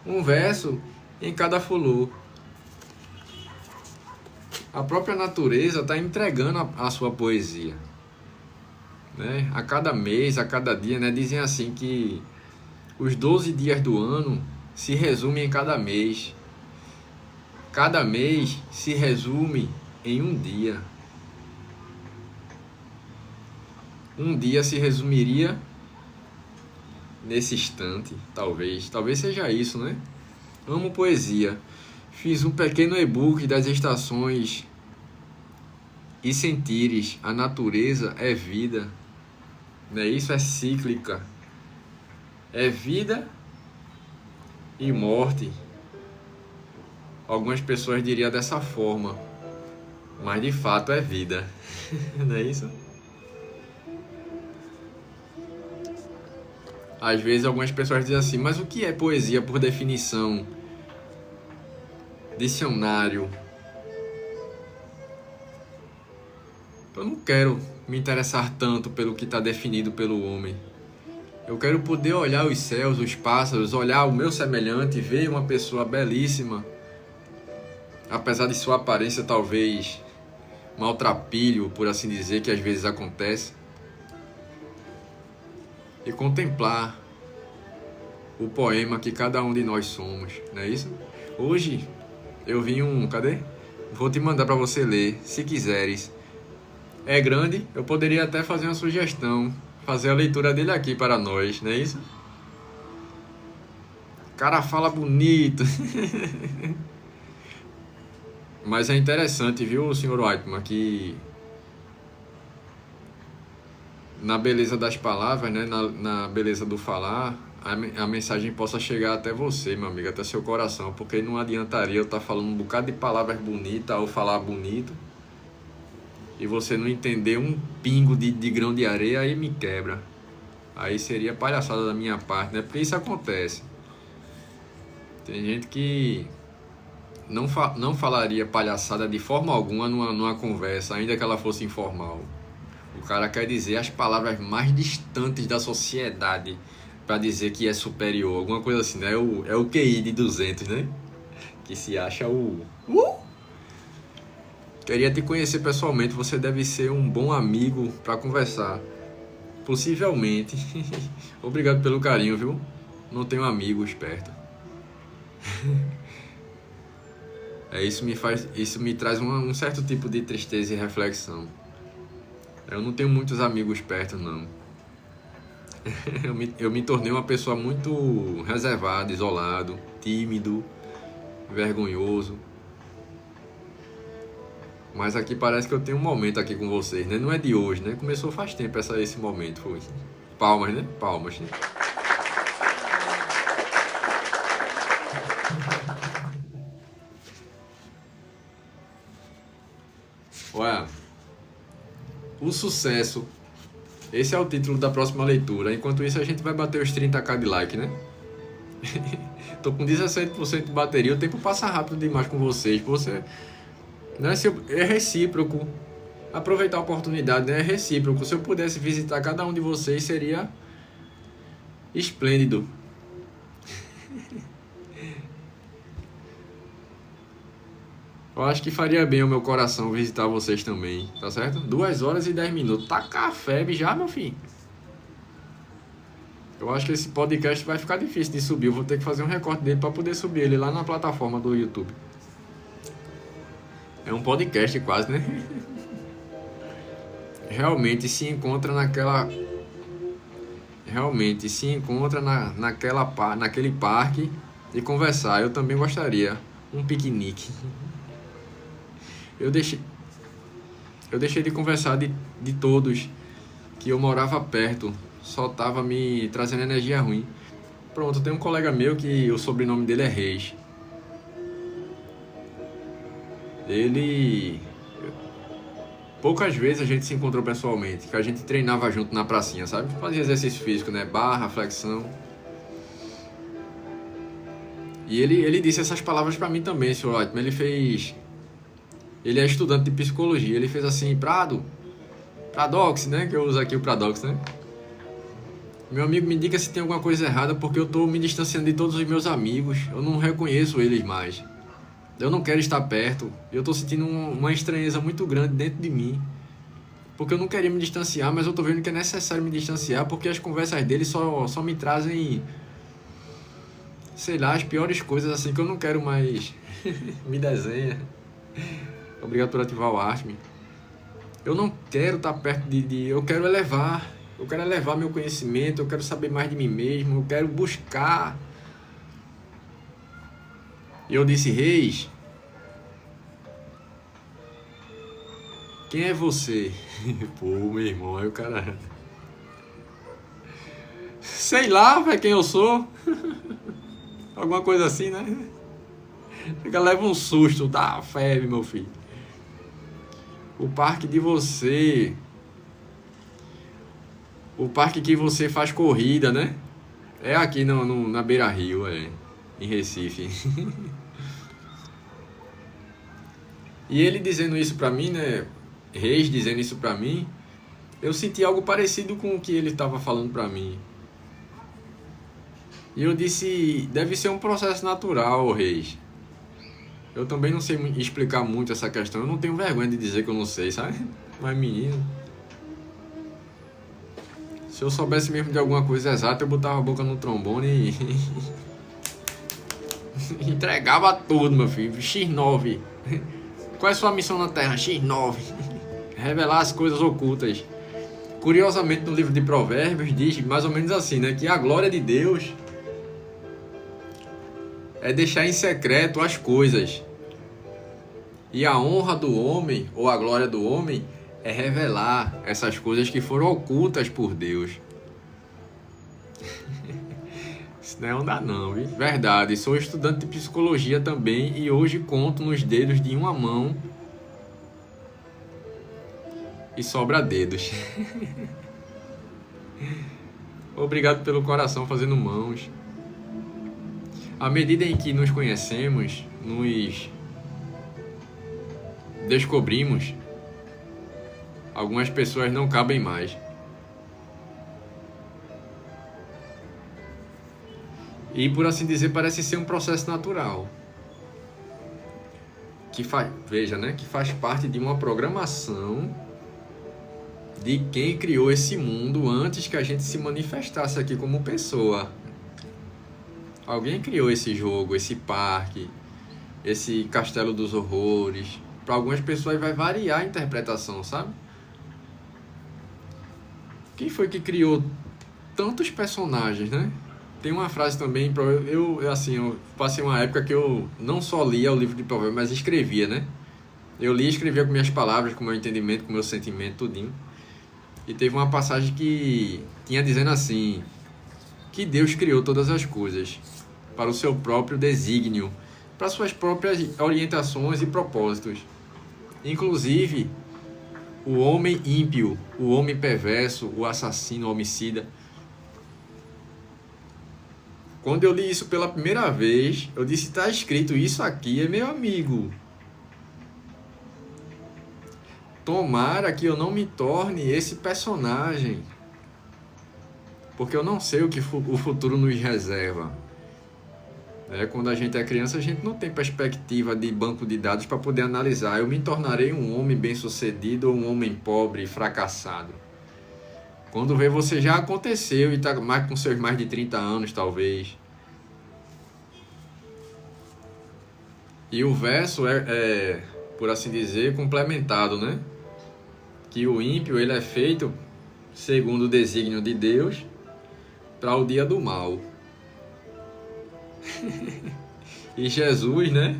um verso em cada fulô. A própria natureza está entregando a sua poesia, né? A cada mês, a cada dia, né? Dizem assim que os 12 dias do ano se resumem em cada mês. Cada mês se resume em um dia. Um dia se resumiria nesse instante, talvez. Talvez seja isso, né? Amo poesia. Fiz um pequeno e-book das estações e sentires. A natureza é vida. Né? Isso é cíclica. É vida e morte. Algumas pessoas diriam dessa forma. Mas de fato é vida. Não é isso? Às vezes algumas pessoas dizem assim, mas o que é poesia por definição? Dicionário. Eu não quero me interessar tanto pelo que está definido pelo homem. Eu quero poder olhar os céus, os pássaros, olhar o meu semelhante, ver uma pessoa belíssima, apesar de sua aparência talvez maltrapilho, por assim dizer, que às vezes acontece, e contemplar o poema que cada um de nós somos, não é isso? Hoje eu vi cadê? Vou te mandar para você ler, se quiseres. É grande, eu poderia até fazer uma sugestão, fazer a leitura dele aqui para nós, não é isso? O cara fala bonito. Mas é interessante, viu, senhor Whiteman, que na beleza das palavras, né, na beleza do falar, a mensagem possa chegar até você, meu amigo, até seu coração, porque não adiantaria eu estar falando um bocado de palavras bonitas ou falar bonito e você não entender um pingo de grão de areia, aí me quebra. Aí seria palhaçada da minha parte, né? Porque isso acontece. Tem gente que não falaria palhaçada de forma alguma numa conversa, ainda que ela fosse informal. O cara quer dizer as palavras mais distantes da sociedade para dizer que é superior, alguma coisa assim, né? É o QI de 200, né? Que se acha o... Queria te conhecer pessoalmente, você deve ser um bom amigo para conversar. Possivelmente. Obrigado pelo carinho, viu? Não tenho amigos perto. Isso me traz um certo tipo de tristeza e reflexão. Eu não tenho muitos amigos perto, não. Eu me tornei uma pessoa muito reservada, isolado, tímido, vergonhoso. Mas aqui parece que eu tenho um momento aqui com vocês, né? Não é de hoje, né? Começou faz tempo esse momento, foi. Palmas, né? Palmas, né? Olha, o sucesso. Esse é o título da próxima leitura. Enquanto isso, a gente vai bater os 30k de like, né? Tô com 17% de bateria. O tempo passa rápido demais com vocês. Né? É recíproco. Aproveitar a oportunidade, né? É recíproco. Se eu pudesse visitar cada um de vocês, seria esplêndido. Eu acho que faria bem ao meu coração visitar vocês também, tá certo? 2 horas e 10 minutos. Tá café já, meu filho? Eu acho que esse podcast vai ficar difícil de subir. Eu vou ter que fazer um recorte dele para poder subir ele lá na plataforma do YouTube. É um podcast quase, né? Realmente se encontra naquele parque e conversar. Eu também gostaria. Um piquenique. Eu deixei de conversar de todos que eu morava perto. Só tava me trazendo energia ruim. Pronto, tem um colega meu que o sobrenome dele é Reis. Ele... Poucas vezes a gente se encontrou pessoalmente, que a gente treinava junto na pracinha, sabe? Fazia exercício físico, né? Barra, flexão. E ele disse essas palavras pra mim também, senhor Whiteman. Ele é estudante de psicologia. Ele fez assim, Pradox, né? Que eu uso aqui o Pradox, né? Meu amigo, me diga se tem alguma coisa errada, porque eu tô me distanciando de todos os meus amigos. Eu não reconheço eles mais. Eu não quero estar perto. Eu tô sentindo uma estranheza muito grande dentro de mim. Porque eu não queria me distanciar, mas eu tô vendo que é necessário me distanciar, porque as conversas dele só me trazem, sei lá, as piores coisas assim que eu não quero mais. Me desenha. Obrigado por ativar o Artme. Eu não quero estar perto eu quero elevar. Eu quero elevar meu conhecimento. Eu quero saber mais de mim mesmo. Eu quero buscar. E eu disse, Reis, quem é você? Pô, meu irmão, aí o cara... Sei lá, velho, quem eu sou. Alguma coisa assim, né? Fica, leva um susto, dá febre, meu filho. O parque de você... O parque que você faz corrida, né? É aqui na Beira Rio, em Recife. E ele dizendo isso pra mim, né? Reis dizendo isso pra mim, eu senti algo parecido com o que ele estava falando pra mim. E eu disse, deve ser um processo natural, Reis. Eu também não sei explicar muito essa questão. Eu não tenho vergonha de dizer que eu não sei, sabe? Mas menino, se eu soubesse mesmo de alguma coisa exata, eu botava a boca no trombone e entregava tudo, meu filho. X9. Qual é a sua missão na Terra? X9. Revelar as coisas ocultas. Curiosamente, no livro de Provérbios diz mais ou menos assim, né? Que a glória de Deus é deixar em secreto as coisas. E a honra do homem, ou a glória do homem, é revelar essas coisas que foram ocultas por Deus. Isso não é onda não, viu? Verdade, sou estudante de psicologia também e hoje conto nos dedos de uma mão e sobra dedos. Obrigado pelo coração fazendo mãos. À medida em que nos conhecemos, nos descobrimos, algumas pessoas não cabem mais. E, por assim dizer, parece ser um processo natural. Veja, né? Que faz parte de uma programação de quem criou esse mundo antes que a gente se manifestasse aqui como pessoa. Alguém criou esse jogo, esse parque, esse castelo dos horrores. Para algumas pessoas vai variar a interpretação, sabe? Quem foi que criou tantos personagens, né? Tem uma frase também, eu passei uma época que eu não só lia o livro de Provérbios, mas escrevia, né? Eu lia e escrevia com minhas palavras, com meu entendimento, com meu sentimento, tudinho. E teve uma passagem que tinha dizendo assim, que Deus criou todas as coisas para o seu próprio desígnio, para suas próprias orientações e propósitos. Inclusive, o homem ímpio, o homem perverso, o assassino, o homicida. Quando eu li isso pela primeira vez, eu disse, está escrito isso aqui, é meu amigo. Tomara que eu não me torne esse personagem. Porque eu não sei o que o futuro nos reserva. Quando a gente é criança, a gente não tem perspectiva de banco de dados para poder analisar. Eu me tornarei um homem bem-sucedido ou um homem pobre e fracassado. Quando vê, você já aconteceu e está com seus mais de 30 anos, talvez. E o verso por assim dizer, complementado, né? Que o ímpio ele é feito segundo o desígnio de Deus para o dia do mal. E Jesus, né?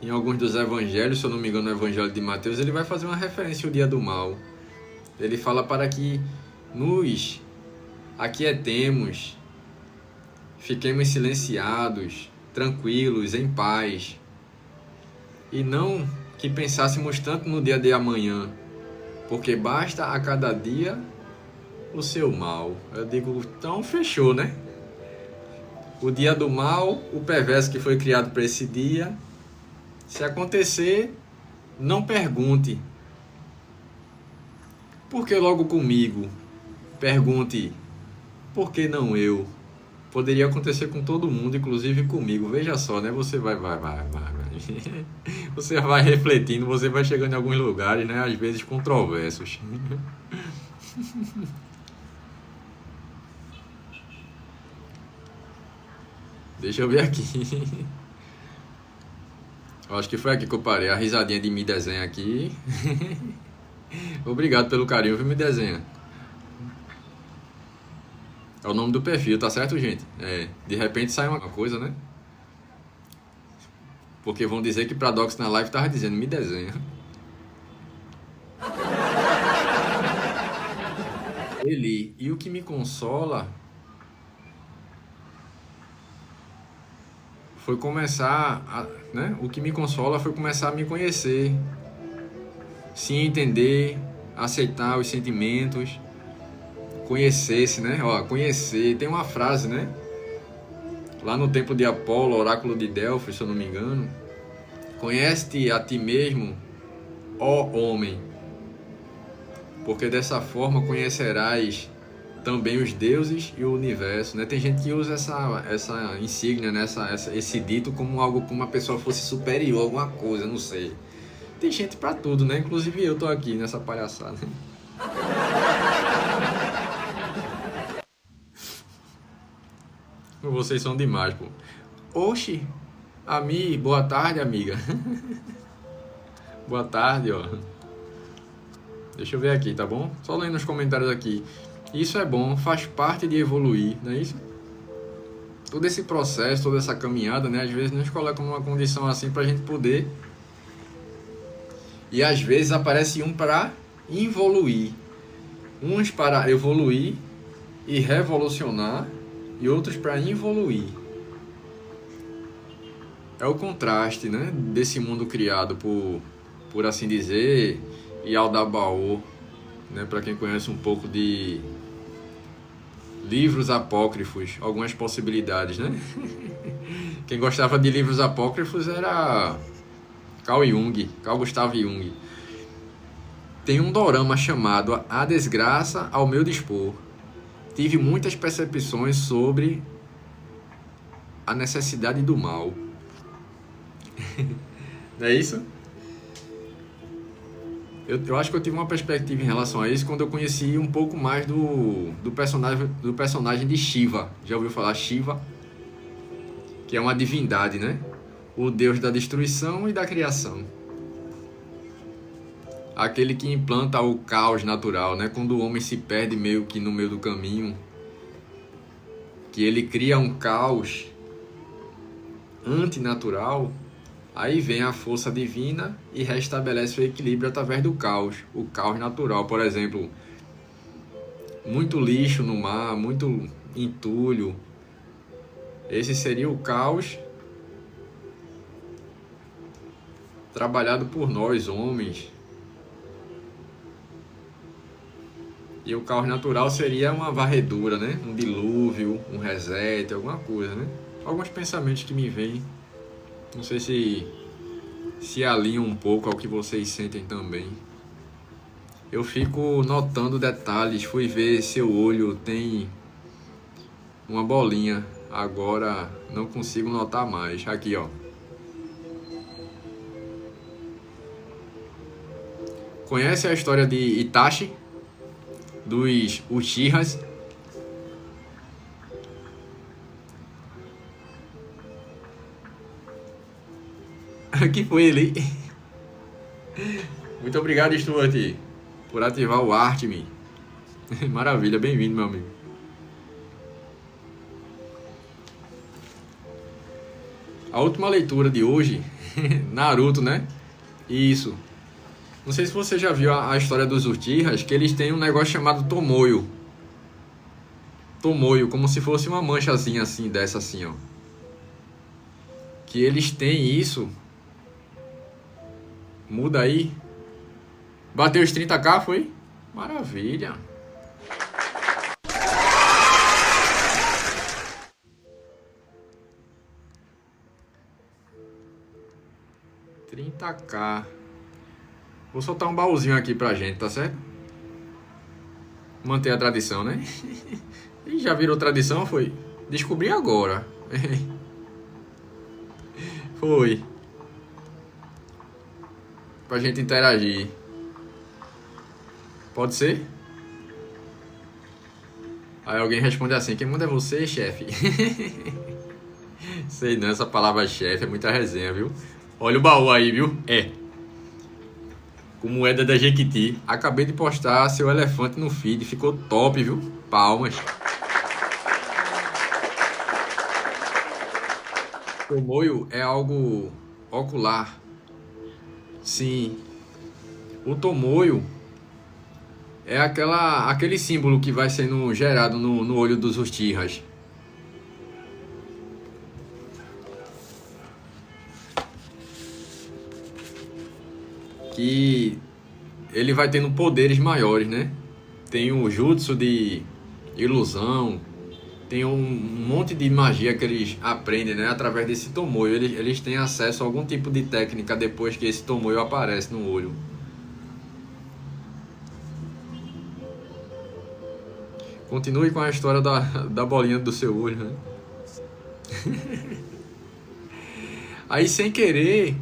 Em alguns dos evangelhos, se eu não me engano, no evangelho de Mateus, ele vai fazer uma referência ao dia do mal. Ele fala para que nos aquietemos, fiquemos silenciados, tranquilos, em paz, e não que pensássemos tanto no dia de amanhã, porque basta a cada dia o seu mal. Eu digo, então fechou, né? O dia do mal, o perverso que foi criado para esse dia, se acontecer, não pergunte. Por que logo comigo? Pergunte, por que não eu? Poderia acontecer com todo mundo, inclusive comigo. Veja só, né? Você vai. Você vai refletindo, você vai chegando em alguns lugares, né? Às vezes controversos. Deixa eu ver aqui. Eu acho que foi aqui que eu parei. A risadinha de Me Desenha aqui. Obrigado pelo carinho, viu, Me Desenha? É o nome do perfil, tá certo, gente? De repente sai uma coisa, né? Porque vão dizer que Pradox na live tava dizendo, me desenha. E o que me consola foi começar, né? O que me consola foi começar a me conhecer, se entender, aceitar os sentimentos, conhecer-se, né? Conhecer, tem uma frase, né? Lá no templo de Apolo, oráculo de Delfos, se eu não me engano, conhece-te a ti mesmo, ó homem, porque dessa forma conhecerás também os deuses e o universo, né? Tem gente que usa essa insígnia, né? Esse dito como algo, como uma pessoa fosse superior a alguma coisa, não sei. Tem gente pra tudo, né? Inclusive eu tô aqui nessa palhaçada. Vocês são demais, pô. Oxi, boa tarde, amiga. Boa tarde, ó. Deixa eu ver aqui, tá bom? Só lendo nos comentários aqui. Isso é bom, faz parte de evoluir, não é isso? Todo esse processo, toda essa caminhada, né? Às vezes nos coloca numa condição assim pra gente poder. E às vezes aparece um para involuir. Uns para evoluir e revolucionar. e outros para involuir. É o contraste, né, desse mundo criado por assim dizer, Yaldabaoth, né, para quem conhece um pouco de livros apócrifos, algumas possibilidades, né? Quem gostava de livros apócrifos era Carl Gustav Jung. Tem um dorama chamado A Desgraça ao Meu Dispor. Tive muitas percepções sobre a necessidade do mal. Não é isso? Eu acho que eu tive uma perspectiva em relação a isso quando eu conheci um pouco mais do personagem de Shiva. Já ouviu falar Shiva? Que é uma divindade, né? O deus da destruição e da criação. Aquele que implanta o caos natural, né? Quando o homem se perde meio que no meio do caminho, que ele cria um caos antinatural, aí vem a força divina e restabelece o equilíbrio através do caos. O caos natural, por exemplo, muito lixo no mar, muito entulho. Esse seria o caos trabalhado por nós, homens. E o caos natural seria uma varredura, né? Um dilúvio, um reset, alguma coisa, né? Alguns pensamentos que me vêm. Não sei se alinham um pouco ao que vocês sentem também. Eu fico notando detalhes. Fui ver seu olho tem uma bolinha. Agora não consigo notar mais. Aqui, ó. Conhece a história de Itachi? Dos Uchihas? Que foi ele? Muito obrigado, Stuart, por ativar o Artme. Maravilha, bem-vindo, meu amigo. A última leitura de hoje, Naruto, né? Isso. Não sei se você já viu a história dos Uchihas, que eles têm um negócio chamado Tomoyo. Tomoyo, como se fosse uma manchazinha assim, dessa assim, ó. Que eles têm isso. Muda aí. Bateu os 30k, foi? Maravilha. $30k. Vou soltar um baúzinho aqui pra gente, tá certo? Manter a tradição, né? E já virou tradição, foi? Descobri agora. Foi. Pra gente interagir. Pode ser? Aí alguém responde assim: quem manda é você, chefe? Sei não, essa palavra chefe é muita resenha, viu? Olha o baú aí, viu? É. Com moeda da Jequiti. Acabei de postar seu elefante no feed. Ficou top, viu? Palmas. O moio é algo ocular. Sim. O tomoio é aquele símbolo que vai sendo gerado no olho dos Uchihas. Que ele vai tendo poderes maiores, né? Tem o jutsu de ilusão, tem um monte de magia que eles aprendem, né? Através desse tomoyo. Eles têm acesso a algum tipo de técnica depois que esse tomoyo aparece no olho. Continue com a história da bolinha do seu olho, né? Aí, sem querer,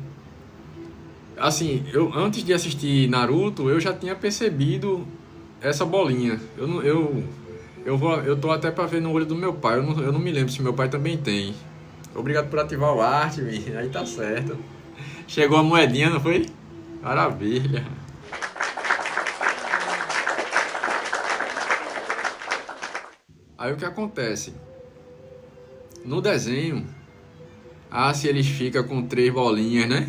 assim, antes de assistir Naruto, eu já tinha percebido essa bolinha. Eu tô até pra ver no olho do meu pai. Eu não me lembro se meu pai também tem. Obrigado por ativar o arte, aí tá certo. Chegou a moedinha, não foi? Maravilha. Aí o que acontece? No desenho, se eles ficam com 3 bolinhas, né?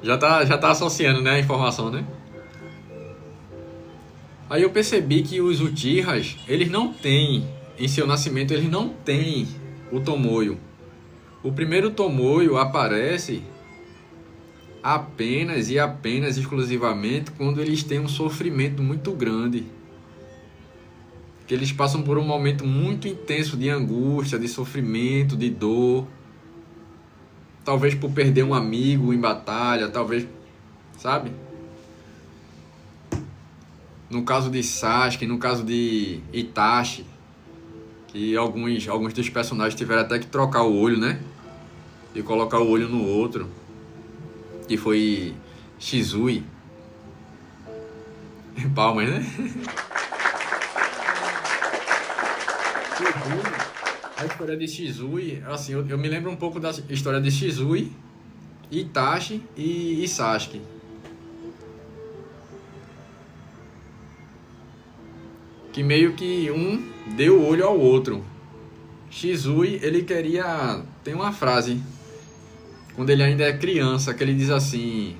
Já tá associando, né, a informação, né? Aí eu percebi que os Uchihas, eles não têm, em seu nascimento, eles não têm o Tomoyo. O primeiro Tomoyo aparece apenas e apenas exclusivamente quando eles têm um sofrimento muito grande. Que eles passam por um momento muito intenso de angústia, de sofrimento, de dor. Talvez por perder um amigo em batalha, talvez, sabe? No caso de Sasuke, no caso de Itachi, que alguns dos personagens tiveram até que trocar o olho, né? E colocar o olho no outro. Que foi Shizui. Palmas, né? A história de Shizui, assim, eu me lembro um pouco da história de Shizui, Itachi e Sasuke. Que meio que um deu olho ao outro. Shizui, ele queria... Tem uma frase, quando ele ainda é criança, que ele diz assim: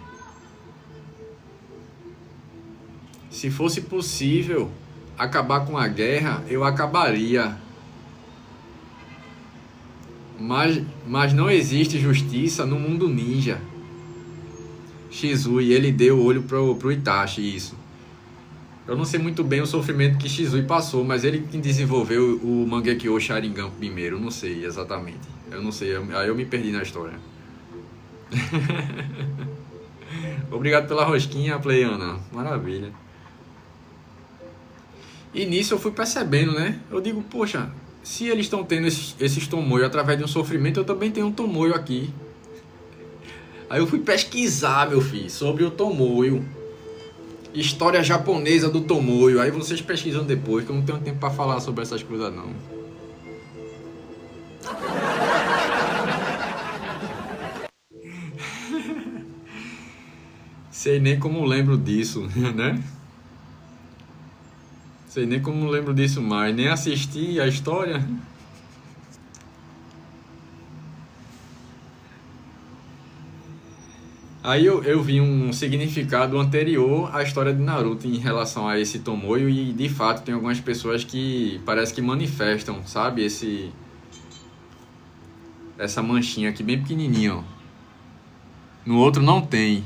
se fosse possível acabar com a guerra, eu acabaria. Mas não existe justiça no mundo ninja. Shizui, ele deu olho pro Itachi, isso. Eu não sei muito bem o sofrimento que Shizui passou, mas ele que desenvolveu o Mangekyo Sharingan primeiro, não sei exatamente. Eu não sei, aí eu me perdi na história. Obrigado pela rosquinha, Pleiana. Maravilha. E nisso eu fui percebendo, né? Eu digo, poxa, se eles estão tendo esses Tomoyo através de um sofrimento, eu também tenho um Tomoyo aqui. Aí eu fui pesquisar, meu filho, sobre o Tomoyo. História japonesa do Tomoyo. Aí vocês pesquisam depois, que eu não tenho tempo pra falar sobre essas coisas, não. Sei nem como lembro disso, né? Sei nem como lembro disso mais. Nem assisti a história. Aí eu vi um significado anterior à história de Naruto em relação a esse Tomoyo. E de fato tem algumas pessoas que parece que manifestam, sabe? Essa manchinha aqui bem pequenininha, ó. No outro não tem.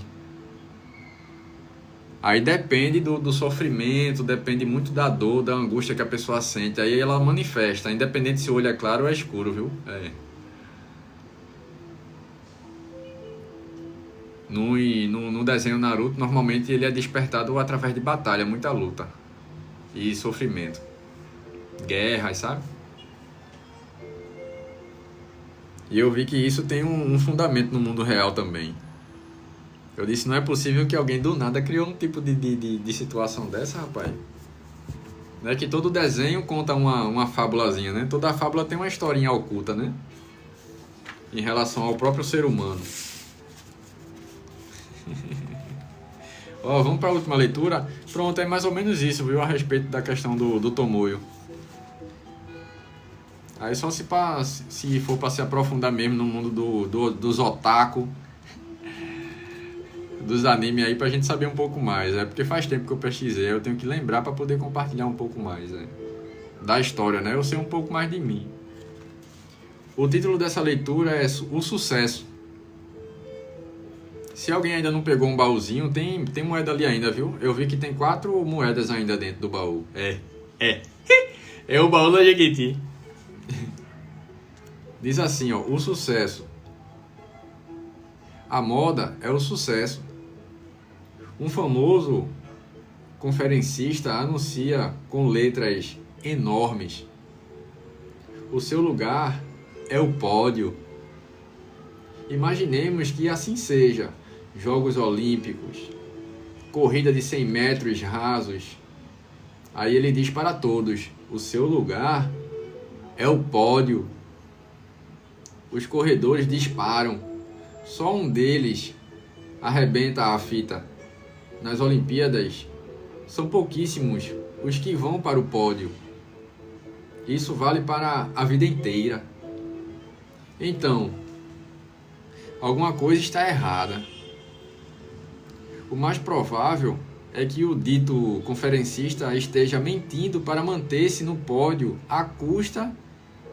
Aí depende do sofrimento, depende muito da dor, da angústia que a pessoa sente. Aí ela manifesta, independente se o olho é claro ou é escuro, viu? É. No desenho Naruto, normalmente ele é despertado através de batalha, muita luta e sofrimento. Guerras, sabe? E eu vi que isso tem um fundamento no mundo real também. Eu disse, não é possível que alguém do nada criou um tipo de situação dessa, rapaz. Não é que todo desenho conta uma fábulazinha, né? Toda fábula tem uma historinha oculta, né? Em relação ao próprio ser humano. Ó, vamos para a última leitura. Pronto, é mais ou menos isso, viu? A respeito da questão do Tomoyo. Aí só se for para se aprofundar mesmo no mundo dos otaku, dos animes aí, pra gente saber um pouco mais. É porque faz tempo que eu pesquisei, eu tenho que lembrar para poder compartilhar um pouco mais, né? Da história, né? Eu sei um pouco mais de mim. O título dessa leitura é O Sucesso. Se alguém ainda não pegou um baúzinho, tem moeda ali ainda, viu? Eu vi que tem 4 moedas ainda dentro do baú. É o baú da Jequiti. Diz assim, ó, o sucesso. A moda é o sucesso. Um famoso conferencista anuncia com letras enormes: o seu lugar é o pódio. Imaginemos que assim seja. Jogos Olímpicos, corrida de 100 metros rasos. Aí ele diz para todos: o seu lugar é o pódio. Os corredores disparam. Só um deles arrebenta a fita. Nas Olimpíadas, são pouquíssimos os que vão para o pódio. Isso vale para a vida inteira. Então, alguma coisa está errada. O mais provável é que o dito conferencista esteja mentindo para manter-se no pódio à custa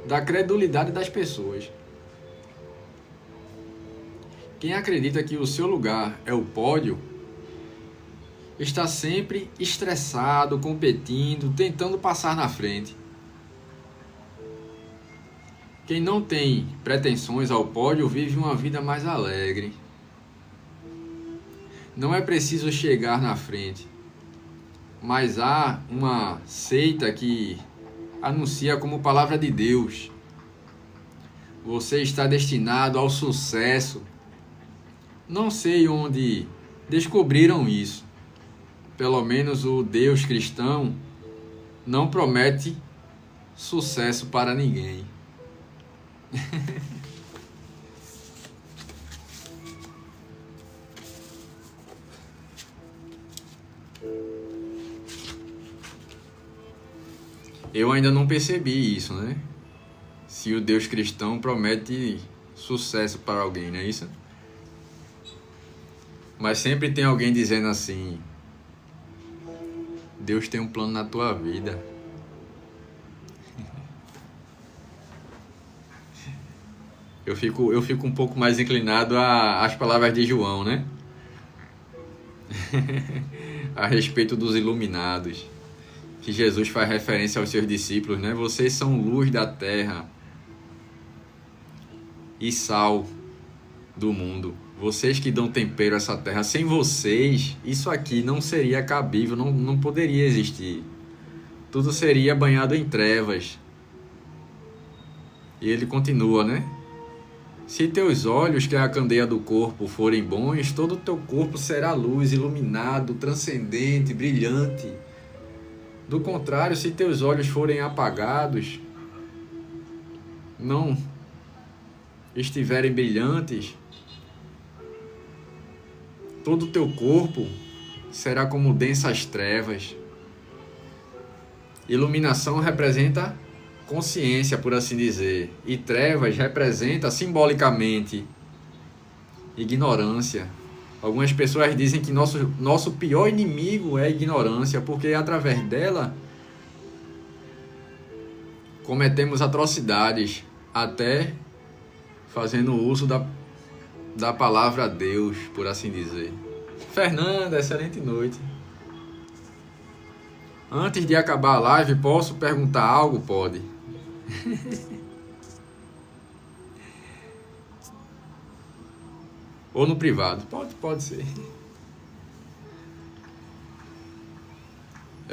da credulidade das pessoas. Quem acredita que o seu lugar é o pódio está sempre estressado, competindo, tentando passar na frente. Quem não tem pretensões ao pódio vive uma vida mais alegre. Não é preciso chegar na frente, mas há uma seita que anuncia como palavra de Deus: você está destinado ao sucesso. Não sei onde descobriram isso. Pelo menos o Deus cristão não promete sucesso para ninguém. Eu ainda não percebi isso, né? Se o Deus cristão promete sucesso para alguém, não é isso? Mas sempre tem alguém dizendo assim: Deus tem um plano na tua vida. Eu fico um pouco mais inclinado às palavras de João, né? A respeito dos iluminados. Que Jesus faz referência aos seus discípulos, né? Vocês são luz da terra e sal do mundo. Vocês que dão tempero a essa terra. Sem vocês, isso aqui não seria cabível, não poderia existir. Tudo seria banhado em trevas. E ele continua, né? Se teus olhos, que é a candeia do corpo, forem bons, todo o teu corpo será luz, iluminado, transcendente, brilhante. Do contrário, se teus olhos forem apagados, não estiverem brilhantes, todo o teu corpo será como densas trevas. Iluminação representa consciência, por assim dizer, e trevas representa simbolicamente ignorância. Algumas pessoas dizem que nosso pior inimigo é a ignorância, porque através dela cometemos atrocidades, até fazendo uso da palavra Deus, por assim dizer. Fernanda, excelente noite. Antes de acabar a live, posso perguntar algo? Pode. Ou no privado? Pode ser.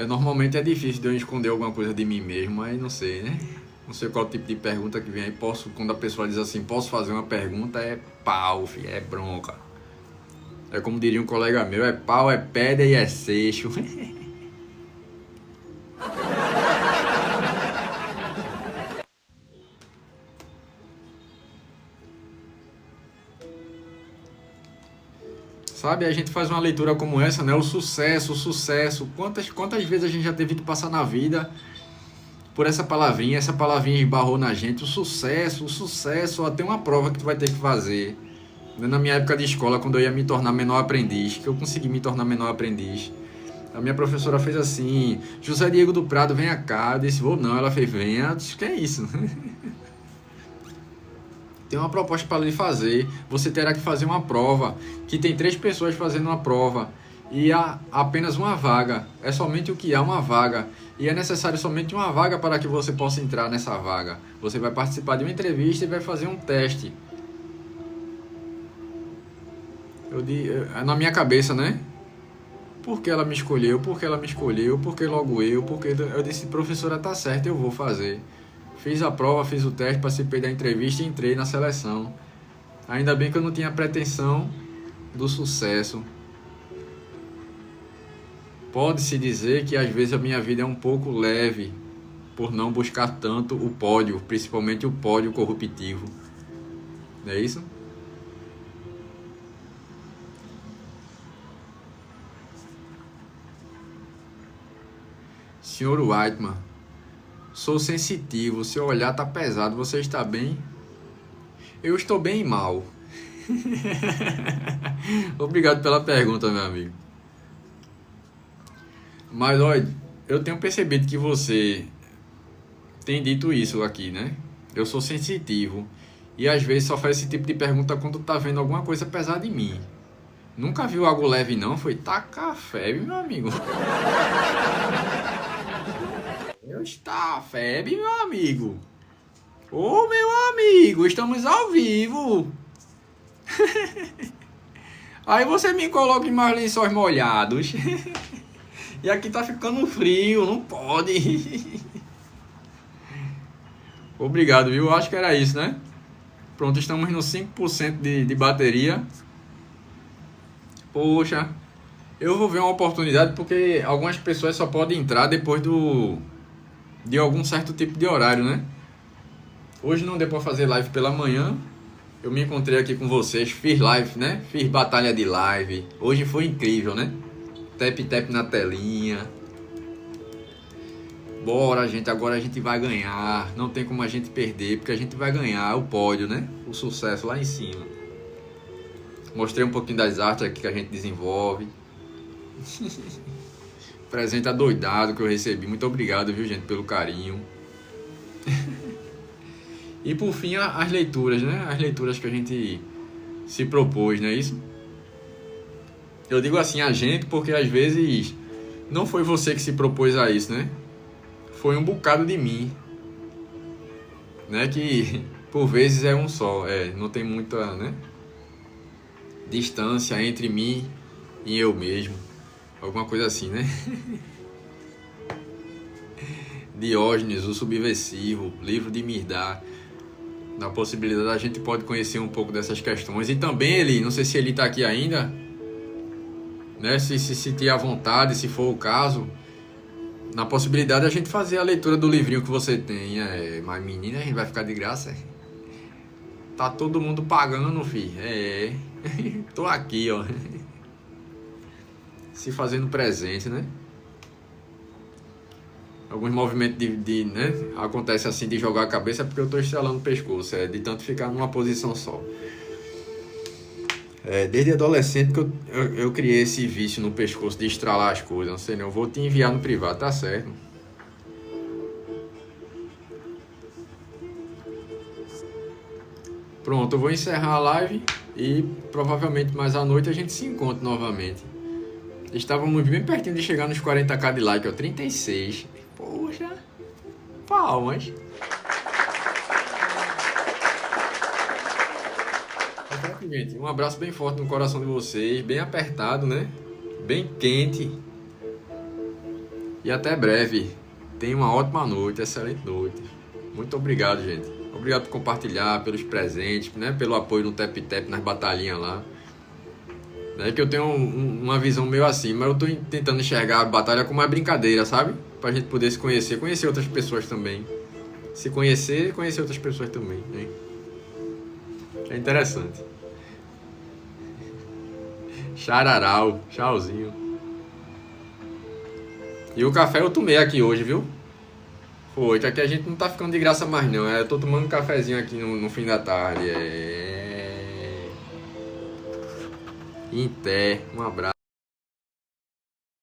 Normalmente é difícil de eu esconder alguma coisa de mim mesmo, mas não sei, né? Não sei qual tipo de pergunta que vem aí. Quando a pessoa diz assim, posso fazer uma pergunta, é pau, filho, é bronca. É como diria um colega meu, é pau, é pedra e é seixo. Sabe, a gente faz uma leitura como essa, né? O sucesso. Quantas vezes a gente já teve que passar na vida por essa palavrinha esbarrou na gente. O sucesso, ó, tem uma prova que tu vai ter que fazer. Na minha época de escola, quando eu ia me tornar menor aprendiz, que eu consegui me tornar menor aprendiz, a minha professora fez assim: José Diego do Prado, venha cá. Eu disse, vou não. Ela fez, venha. Eu disse, que é isso? Tem uma proposta para lhe fazer. Você terá que fazer uma prova, que tem 3 pessoas fazendo uma prova e há apenas uma vaga. É somente o que há, uma vaga. E é necessário somente uma vaga para que você possa entrar nessa vaga. Você vai participar de uma entrevista e vai fazer um teste. Na minha cabeça, né? Por que ela me escolheu? Por que ela me escolheu? Por que logo eu? Porque eu disse, professora, tá certo, eu vou fazer. Fiz a prova, fiz o teste, participei da entrevista e entrei na seleção. Ainda bem que eu não tinha pretensão do sucesso. Pode-se dizer que às vezes a minha vida é um pouco leve, por não buscar tanto o pódio, principalmente o pódio corruptivo. Não é isso? Senhor Whiteman, sou sensitivo, seu olhar tá pesado, você está bem? Eu estou bem e mal. Obrigado pela pergunta, meu amigo. Mas olha, eu tenho percebido que você tem dito isso aqui, né? Eu sou sensitivo. E às vezes só faz esse tipo de pergunta quando tá vendo alguma coisa pesada em mim. Nunca viu algo leve não? Foi tacar febre, meu amigo. Eu está febre, meu amigo. Ô, meu amigo, estamos ao vivo. Aí você me coloca em mais lençóis molhados. E aqui tá ficando frio, não pode. Obrigado, viu? Acho que era isso, né? Pronto, estamos no 5% de bateria. Poxa, eu vou ver uma oportunidade porque algumas pessoas só podem entrar depois de algum certo tipo de horário, né? Hoje não deu pra fazer live pela manhã. Eu me encontrei aqui com vocês, fiz live, né? Fiz batalha de live. Hoje foi incrível, né? Tap na telinha. Bora, gente, agora a gente vai ganhar. Não tem como a gente perder, porque a gente vai ganhar o pódio, né? O sucesso lá em cima. Mostrei um pouquinho das artes aqui que a gente desenvolve. Presente adoidado que eu recebi. Muito obrigado, viu, gente, pelo carinho. E por fim, as leituras, né? As leituras que a gente se propôs, não é isso? Eu digo assim a gente porque às vezes não foi você que se propôs a isso, né? Foi um bocado de mim, né? Que por vezes é um só, não tem muita, né? Distância entre mim e eu mesmo, alguma coisa assim, né? Diógenes, o Subversivo, livro de Mirdá. Na possibilidade a gente pode conhecer um pouco dessas questões. E também ele, não sei se ele está aqui ainda, né? Se sentir à vontade, se for o caso, na possibilidade a gente fazer a leitura do livrinho que você tem. Mas menina, a gente vai ficar de graça. Tá todo mundo pagando, filho. Tô aqui, ó. Se fazendo presente, né? Alguns movimentos né? Acontece assim de jogar a cabeça porque eu tô estrelando o pescoço. De tanto ficar numa posição só. Desde adolescente que eu criei esse vício no pescoço de estralar as coisas. Não sei, não. Eu vou te enviar no privado, tá certo? Pronto, eu vou encerrar a live e provavelmente mais à noite a gente se encontra novamente. Estávamos bem pertinho de chegar nos 40k de like, ó, 36. Poxa, palmas. Gente, um abraço bem forte no coração de vocês, bem apertado, né? Bem quente. E até breve. Tenha uma ótima noite, excelente noite. Muito obrigado, gente. Obrigado por compartilhar, pelos presentes, né? Pelo apoio no Tap nas batalhinhas lá. É que eu tenho uma visão meio assim, mas eu tô tentando enxergar a batalha como uma brincadeira, sabe? Pra gente poder se conhecer outras pessoas também. Se conhecer outras pessoas também, né? É interessante. Chararau, tchauzinho. E o café eu tomei aqui hoje, viu? Foi, que aqui a gente não tá ficando de graça mais não. Eu tô tomando um cafezinho aqui no fim da tarde. Em té, um abraço.